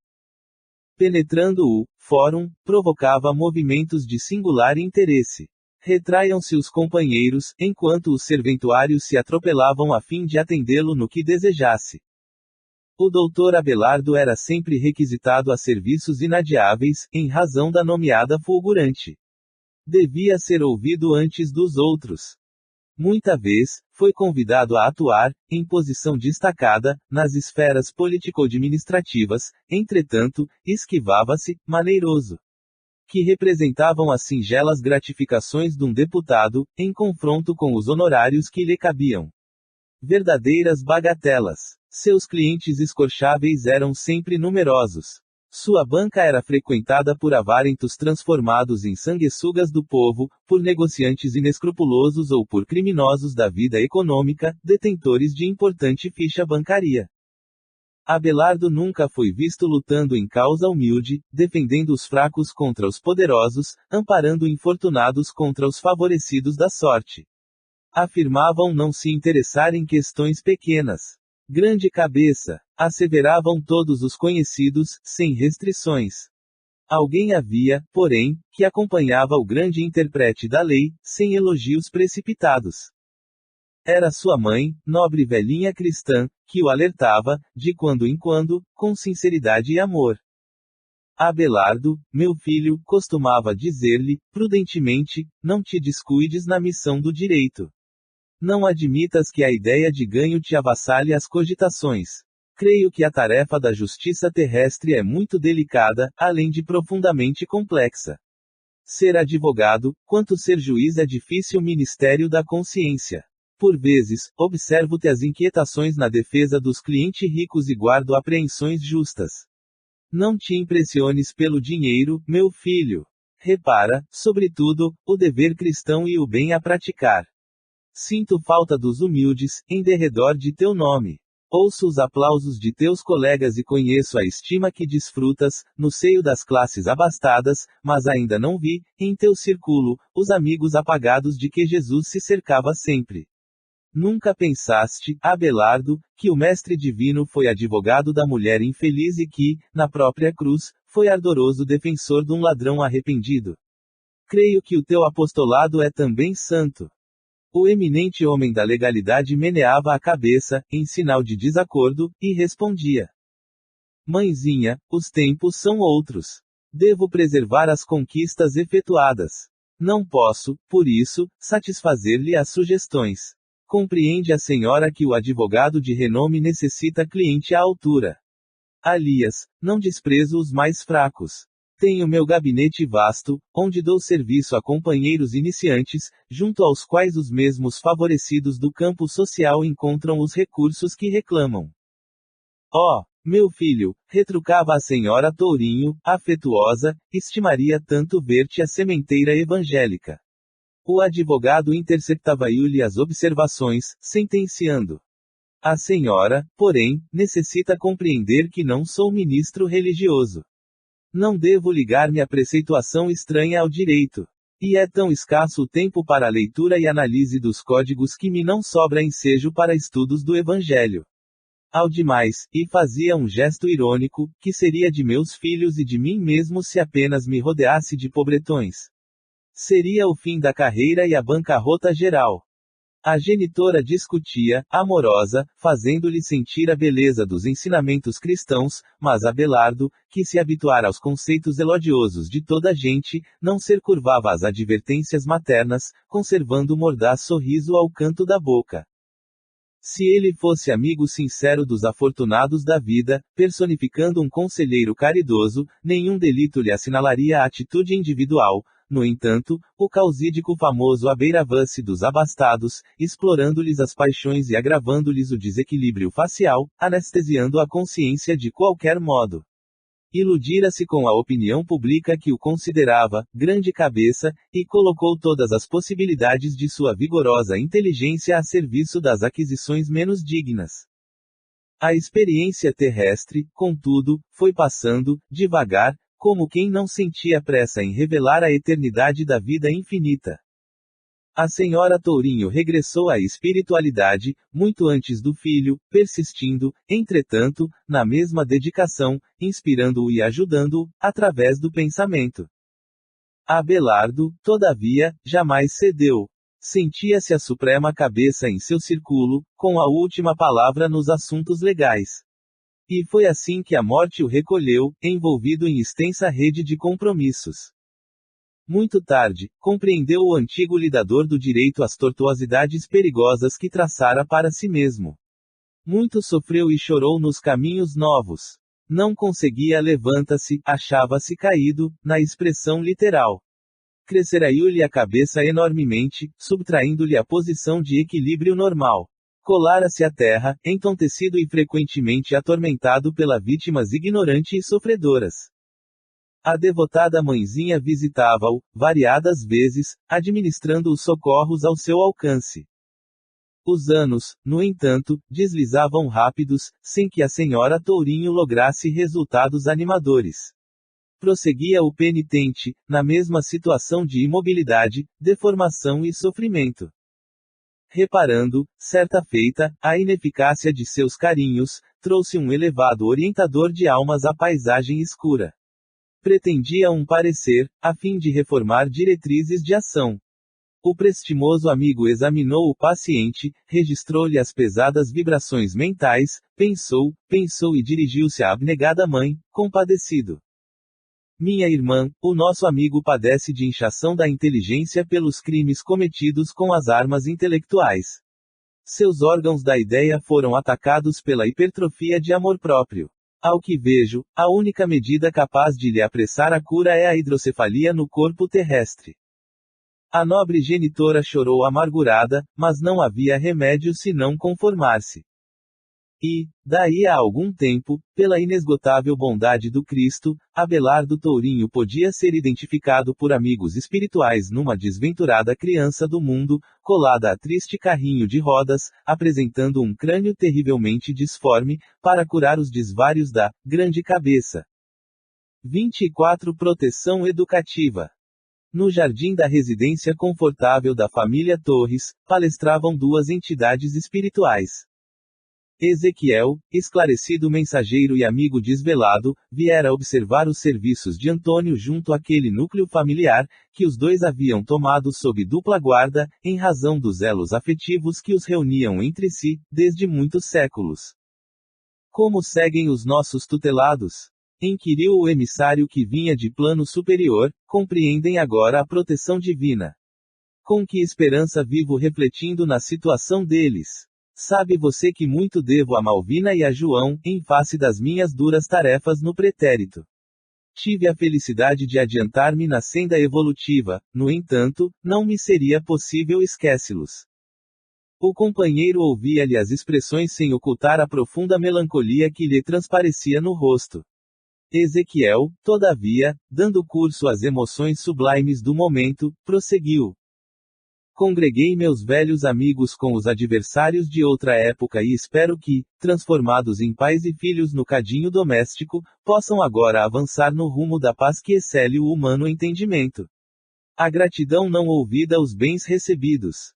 S1: Penetrando o fórum, provocava movimentos de singular interesse. Retraiam-se os companheiros, enquanto os serventuários se atropelavam a fim de atendê-lo no que desejasse. O doutor Abelardo era sempre requisitado a serviços inadiáveis, em razão da nomeada fulgurante. Devia ser ouvido antes dos outros. Muita vez, foi convidado a atuar, em posição destacada, nas esferas político-administrativas, entretanto, esquivava-se, maneiroso. Que representavam as singelas gratificações de um deputado, em confronto com os honorários que lhe cabiam. Verdadeiras bagatelas. Seus clientes escorcháveis eram sempre numerosos. Sua banca era frequentada por avarentos transformados em sanguessugas do povo, por negociantes inescrupulosos ou por criminosos da vida econômica, detentores de importante ficha bancária. Abelardo nunca foi visto lutando em causa humilde, defendendo os fracos contra os poderosos, amparando infortunados contra os favorecidos da sorte. Afirmavam não se interessar em questões pequenas. Grande cabeça, asseveravam todos os conhecidos, sem restrições. Alguém havia, porém, que acompanhava o grande intérprete da lei, sem elogios precipitados. Era sua mãe, nobre velhinha cristã, que o alertava, de quando em quando, com sinceridade e amor. Abelardo, meu filho, costumava dizer-lhe, prudentemente, não te descuides na missão do direito. Não admitas que a ideia de ganho te avassale as cogitações. Creio que a tarefa da justiça terrestre é muito delicada, além de profundamente complexa. Ser advogado, quanto ser juiz é difícil ministério da consciência. Por vezes, observo-te as inquietações na defesa dos clientes ricos e guardo apreensões justas. Não te impressiones pelo dinheiro, meu filho. Repara, sobretudo, o dever cristão e o bem a praticar. Sinto falta dos humildes, em derredor de teu nome. Ouço os aplausos de teus colegas e conheço a estima que desfrutas, no seio das classes abastadas, mas ainda não vi, em teu círculo, os amigos apagados de que Jesus se cercava sempre. Nunca pensaste, Abelardo, que o Mestre Divino foi advogado da mulher infeliz e que, na própria cruz, foi ardoroso defensor de um ladrão arrependido. Creio que o teu apostolado é também santo. O eminente homem da legalidade meneava a cabeça, em sinal de desacordo, e respondia: Mãezinha, os tempos são outros. Devo preservar as conquistas efetuadas. Não posso, por isso, satisfazer-lhe as sugestões. Compreende a senhora que o advogado de renome necessita cliente à altura. Aliás, não desprezo os mais fracos. Tenho meu gabinete vasto, onde dou serviço a companheiros iniciantes, junto aos quais os mesmos favorecidos do campo social encontram os recursos que reclamam. Oh, meu filho, retrucava a senhora Tourinho, afetuosa, estimaria tanto ver-te a sementeira evangélica. O advogado interceptava-lhe as observações, sentenciando. A senhora, porém, necessita compreender que não sou ministro religioso. Não devo ligar-me a preceituação estranha ao direito. E é tão escasso o tempo para a leitura e análise dos códigos que me não sobra ensejo para estudos do Evangelho. Ao demais, e fazia um gesto irônico, que seria de meus filhos e de mim mesmo se apenas me rodeasse de pobretões. Seria o fim da carreira e a bancarrota geral. A genitora discutia, amorosa, fazendo-lhe sentir a beleza dos ensinamentos cristãos, mas Abelardo, que se habituara aos conceitos elogiosos de toda a gente, não se curvava às advertências maternas, conservando mordaz sorriso ao canto da boca. Se ele fosse amigo sincero dos afortunados da vida, personificando um conselheiro caridoso, nenhum delito lhe assinalaria a atitude individual. No entanto, o causídico famoso abeiravã-se dos abastados, explorando-lhes as paixões e agravando-lhes o desequilíbrio facial, anestesiando a consciência de qualquer modo. Iludira-se com a opinião pública que o considerava grande cabeça, e colocou todas as possibilidades de sua vigorosa inteligência a serviço das aquisições menos dignas. A experiência terrestre, contudo, foi passando, devagar, como quem não sentia pressa em revelar a eternidade da vida infinita. A senhora Tourinho regressou à espiritualidade, muito antes do filho, persistindo, entretanto, na mesma dedicação, inspirando-o e ajudando-o, através do pensamento. Abelardo, todavia, jamais cedeu. Sentia-se a suprema cabeça em seu círculo, com a última palavra nos assuntos legais. E foi assim que a morte o recolheu, envolvido em extensa rede de compromissos. Muito tarde, compreendeu o antigo lidador do direito as tortuosidades perigosas que traçara para si mesmo. Muito sofreu e chorou nos caminhos novos. Não conseguia levanta-se, achava-se caído, na expressão literal. Cresceraiu-lhe a cabeça enormemente, subtraindo-lhe a posição de equilíbrio normal. Colara-se à terra, entontecido e frequentemente atormentado pelas vítimas ignorantes e sofredoras. A devotada mãezinha visitava-o, variadas vezes, administrando os socorros ao seu alcance. Os anos, no entanto, deslizavam rápidos, sem que a senhora Tourinho lograsse resultados animadores. Prosseguia o penitente, na mesma situação de imobilidade, deformação e sofrimento. Reparando, certa feita, a ineficácia de seus carinhos, trouxe um elevado orientador de almas à paisagem escura. Pretendia um parecer, a fim de reformar diretrizes de ação. O prestimoso amigo examinou o paciente, registrou-lhe as pesadas vibrações mentais, pensou e dirigiu-se à abnegada mãe, compadecido. Minha irmã, o nosso amigo padece de inchação da inteligência pelos crimes cometidos com as armas intelectuais. Seus órgãos da ideia foram atacados pela hipertrofia de amor próprio. Ao que vejo, a única medida capaz de lhe apressar a cura é a hidrocefalia no corpo terrestre. A nobre genitora chorou amargurada, mas não havia remédio senão conformar-se. E, daí a algum tempo, pela inesgotável bondade do Cristo, Abelardo Tourinho podia ser identificado por amigos espirituais numa desventurada criança do mundo, colada a triste carrinho de rodas, apresentando um crânio terrivelmente disforme, para curar os desvários da grande cabeça. 24 Proteção educativa. No jardim da residência confortável da família Torres, palestravam duas entidades espirituais. Ezequiel, esclarecido mensageiro e amigo desvelado, viera observar os serviços de Antônio junto àquele núcleo familiar, que os dois haviam tomado sob dupla guarda, em razão dos elos afetivos que os reuniam entre si, desde muitos séculos. Como seguem os nossos tutelados? Inquiriu o emissário que vinha de plano superior, compreendem agora a proteção divina. Com que esperança vivo refletindo na situação deles? Sabe você que muito devo a Malvina e a João, em face das minhas duras tarefas no pretérito. Tive a felicidade de adiantar-me na senda evolutiva, no entanto, não me seria possível esquecê-los. O companheiro ouvia-lhe as expressões sem ocultar a profunda melancolia que lhe transparecia no rosto. Ezequiel, todavia, dando curso às emoções sublimes do momento, prosseguiu. Congreguei meus velhos amigos com os adversários de outra época e espero que, transformados em pais e filhos no cadinho doméstico, possam agora avançar no rumo da paz que excele o humano entendimento. A gratidão não ouvida aos bens recebidos.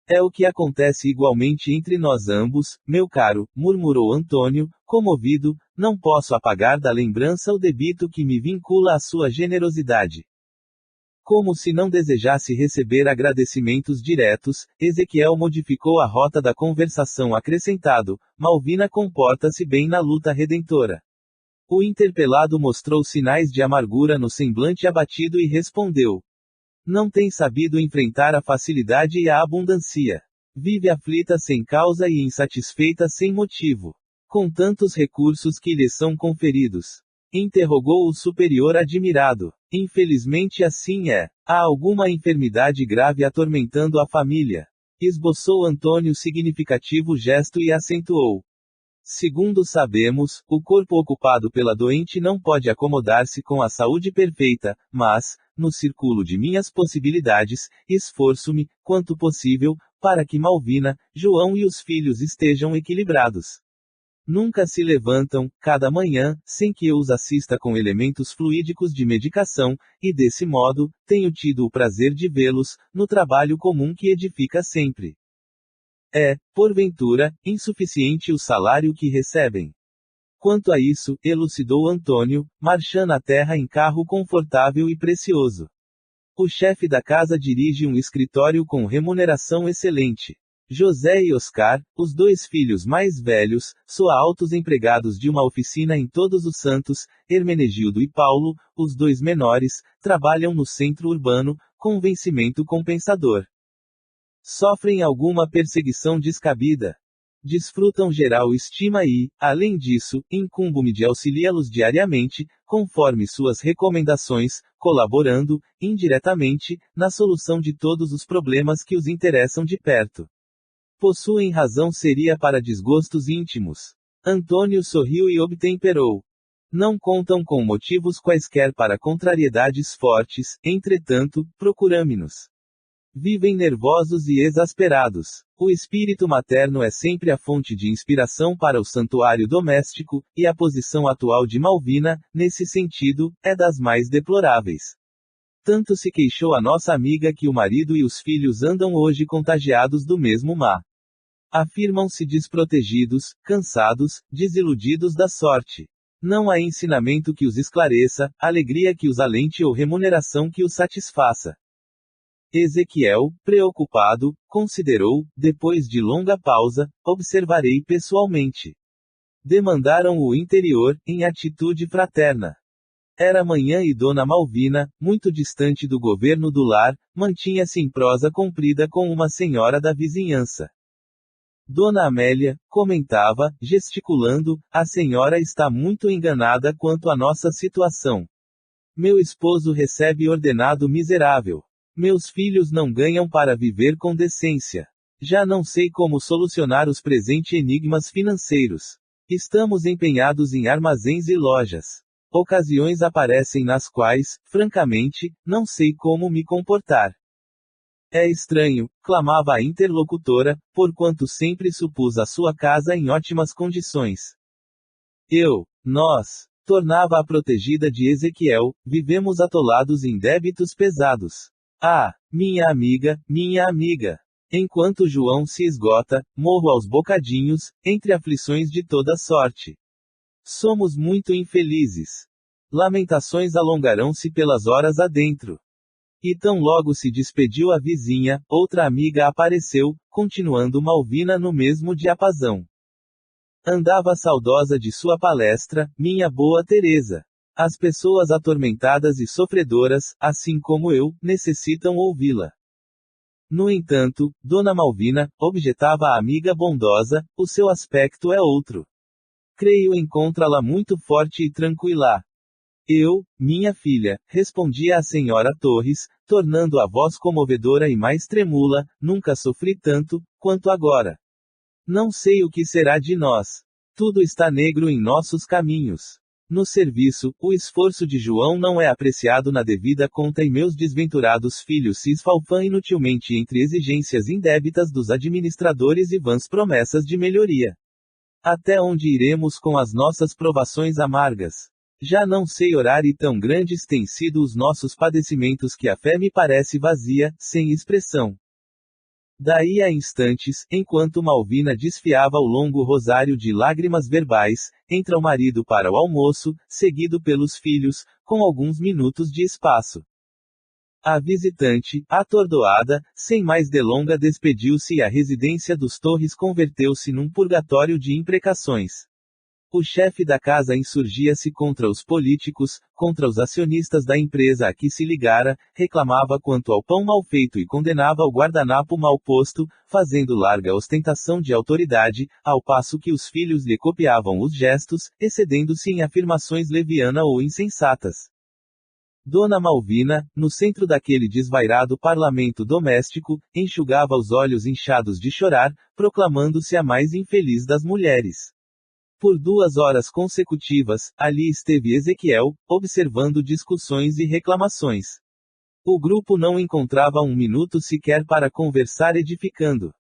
S1: É o que acontece igualmente entre nós ambos, meu caro, murmurou Antônio, comovido, não posso apagar da lembrança o débito que me vincula à sua generosidade. Como se não desejasse receber agradecimentos diretos, Ezequiel modificou a rota da conversação acrescentado: Malvina comporta-se bem na luta redentora. O interpelado mostrou sinais de amargura no semblante abatido e respondeu: Não tem sabido enfrentar a facilidade e a abundância. Vive aflita sem causa e insatisfeita sem motivo. Com tantos recursos que lhe são conferidos. Interrogou o superior admirado. Infelizmente assim é. Há alguma enfermidade grave atormentando a família? Esboçou Antônio significativo gesto e acentuou. Segundo sabemos, o corpo ocupado pela doente não pode acomodar-se com a saúde perfeita, mas, no círculo de minhas possibilidades, esforço-me, quanto possível, para que Malvina, João e os filhos estejam equilibrados. Nunca se levantam, cada manhã, sem que eu os assista com elementos fluídicos de medicação, e desse modo, tenho tido o prazer de vê-los, no trabalho comum que edifica sempre. É, porventura, insuficiente o salário que recebem. Quanto a isso, elucidou Antônio, marchando a terra em carro confortável e precioso. O chefe da casa dirige um escritório com remuneração excelente. José e Oscar, os dois filhos mais velhos, altos empregados de uma oficina em Todos os Santos, Hermenegildo e Paulo, os dois menores, trabalham no centro urbano, com vencimento compensador. Sofrem alguma perseguição descabida. Desfrutam geral estima e, além disso, incumbo-me de auxiliá-los diariamente, conforme suas recomendações, colaborando, indiretamente, na solução de todos os problemas que os interessam de perto. Possuem razão seria para desgostos íntimos. Antônio sorriu e obtemperou. Não contam com motivos quaisquer para contrariedades fortes, entretanto, procuramo-nos. Vivem nervosos e exasperados. O espírito materno é sempre a fonte de inspiração para o santuário doméstico, e a posição atual de Malvina, nesse sentido, é das mais deploráveis. Tanto se queixou a nossa amiga que o marido e os filhos andam hoje contagiados do mesmo má. Afirmam-se desprotegidos, cansados, desiludidos da sorte. Não há ensinamento que os esclareça, alegria que os alente ou remuneração que os satisfaça. Ezequiel, preocupado, considerou, depois de longa pausa, observarei pessoalmente. Demandaram o interior, em atitude fraterna. Era manhã e Dona Malvina, muito distante do governo do lar, mantinha-se em prosa comprida com uma senhora da vizinhança. Dona Amélia, comentava, gesticulando, a senhora está muito enganada quanto à nossa situação. Meu esposo recebe ordenado miserável. Meus filhos não ganham para viver com decência. Já não sei como solucionar os presentes enigmas financeiros. Estamos empenhados em armazéns e lojas. Ocasiões aparecem nas quais, francamente, não sei como me comportar. É estranho, clamava a interlocutora, porquanto sempre supus a sua casa em ótimas condições. Nós, tornava a protegida de Ezequiel, vivemos atolados em débitos pesados. Ah, minha amiga. Enquanto João se esgota, morro aos bocadinhos, entre aflições de toda sorte. Somos muito infelizes. Lamentações alongarão-se pelas horas adentro. E tão logo se despediu a vizinha, outra amiga apareceu, continuando Malvina no mesmo diapasão. Andava saudosa de sua palestra, minha boa Teresa. As pessoas atormentadas e sofredoras, assim como eu, necessitam ouvi-la. No entanto, Dona Malvina, objetava a amiga bondosa, o seu aspecto é outro. Creio encontrá-la muito forte e tranquila. Minha filha, respondia a senhora Torres, tornando a voz comovedora e mais tremula, nunca sofri tanto, quanto agora. Não sei o que será de nós. Tudo está negro em nossos caminhos. No serviço, o esforço de João não é apreciado na devida conta e meus desventurados filhos se esfalfam inutilmente entre exigências indébitas dos administradores e vãs promessas de melhoria. Até onde iremos com as nossas provações amargas? Já não sei orar e tão grandes têm sido os nossos padecimentos que a fé me parece vazia, sem expressão. Daí a instantes, enquanto Malvina desfiava o longo rosário de lágrimas verbais, entra o marido para o almoço, seguido pelos filhos, com alguns minutos de espaço. A visitante, atordoada, sem mais delonga despediu-se e a residência dos Torres converteu-se num purgatório de imprecações. O chefe da casa insurgia-se contra os políticos, contra os acionistas da empresa a que se ligara, reclamava quanto ao pão mal feito e condenava o guardanapo mal posto, fazendo larga ostentação de autoridade, ao passo que os filhos lhe copiavam os gestos, excedendo-se em afirmações levianas ou insensatas. Dona Malvina, no centro daquele desvairado parlamento doméstico, enxugava os olhos inchados de chorar, proclamando-se a mais infeliz das mulheres. Por 2 horas consecutivas, ali esteve Ezequiel, observando discussões e reclamações. O grupo não encontrava um minuto sequer para conversar edificando.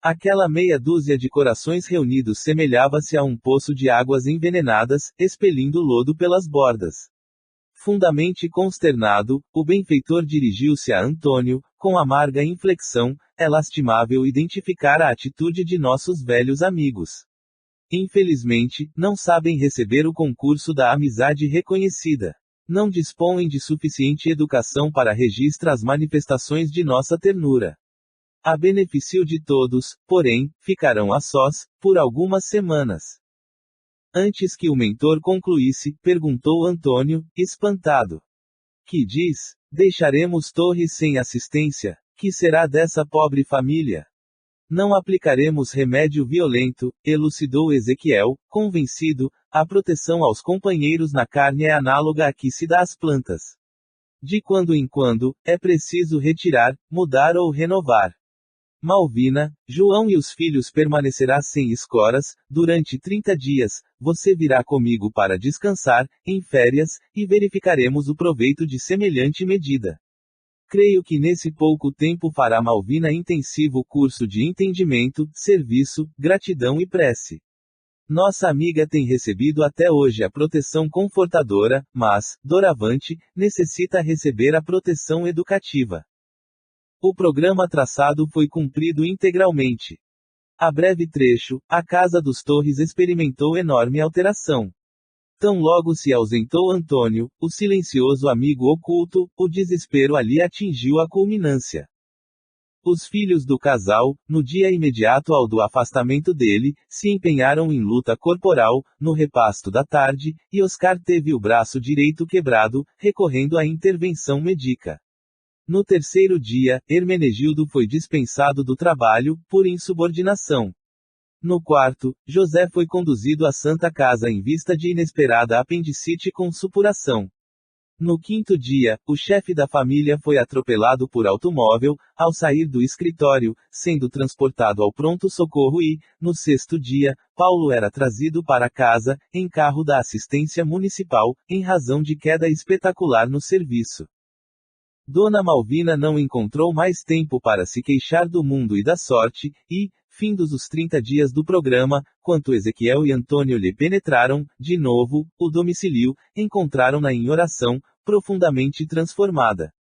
S1: Aquela meia dúzia de corações reunidos semelhava-se a um poço de águas envenenadas, expelindo lodo pelas bordas. Fundamente consternado, o benfeitor dirigiu-se a Antônio, com amarga inflexão: é lastimável identificar a atitude de nossos velhos amigos. Infelizmente, não sabem receber o concurso da amizade reconhecida. Não dispõem de suficiente educação para registrar as manifestações de nossa ternura. A benefício de todos, porém, ficarão a sós, por algumas semanas. Antes que o mentor concluísse, perguntou Antônio, espantado. Que diz? Deixaremos Torres sem assistência? Que será dessa pobre família? Não aplicaremos remédio violento, elucidou Ezequiel, convencido: a proteção aos companheiros na carne é análoga à que se dá às plantas. De quando em quando, é preciso retirar, mudar ou renovar. Malvina, João e os filhos permanecerá sem escoras, durante 30 dias, você virá comigo para descansar, em férias, e verificaremos o proveito de semelhante medida. Creio que nesse pouco tempo fará Malvina intensivo curso de entendimento, serviço, gratidão e prece. Nossa amiga tem recebido até hoje a proteção confortadora, mas, doravante, necessita receber a proteção educativa. O programa traçado foi cumprido integralmente. A breve trecho, a casa dos Torres experimentou enorme alteração. Tão logo se ausentou Antônio, o silencioso amigo oculto, o desespero ali atingiu a culminância. Os filhos do casal, no dia imediato ao do afastamento dele, se empenharam em luta corporal, no repasto da tarde, e Oscar teve o braço direito quebrado, recorrendo à intervenção médica. No terceiro dia, Hermenegildo foi dispensado do trabalho, por insubordinação. No quarto, José foi conduzido à Santa Casa em vista de inesperada apendicite com supuração. No quinto dia, o chefe da família foi atropelado por automóvel, ao sair do escritório, sendo transportado ao pronto-socorro e, no sexto dia, Paulo era trazido para casa, em carro da assistência municipal, em razão de queda espetacular no serviço. Dona Malvina não encontrou mais tempo para se queixar do mundo e da sorte, e, findos os 30 dias do programa, quando Ezequiel e Antônio lhe penetraram, de novo, o domicílio, encontraram-na em oração, profundamente transformada.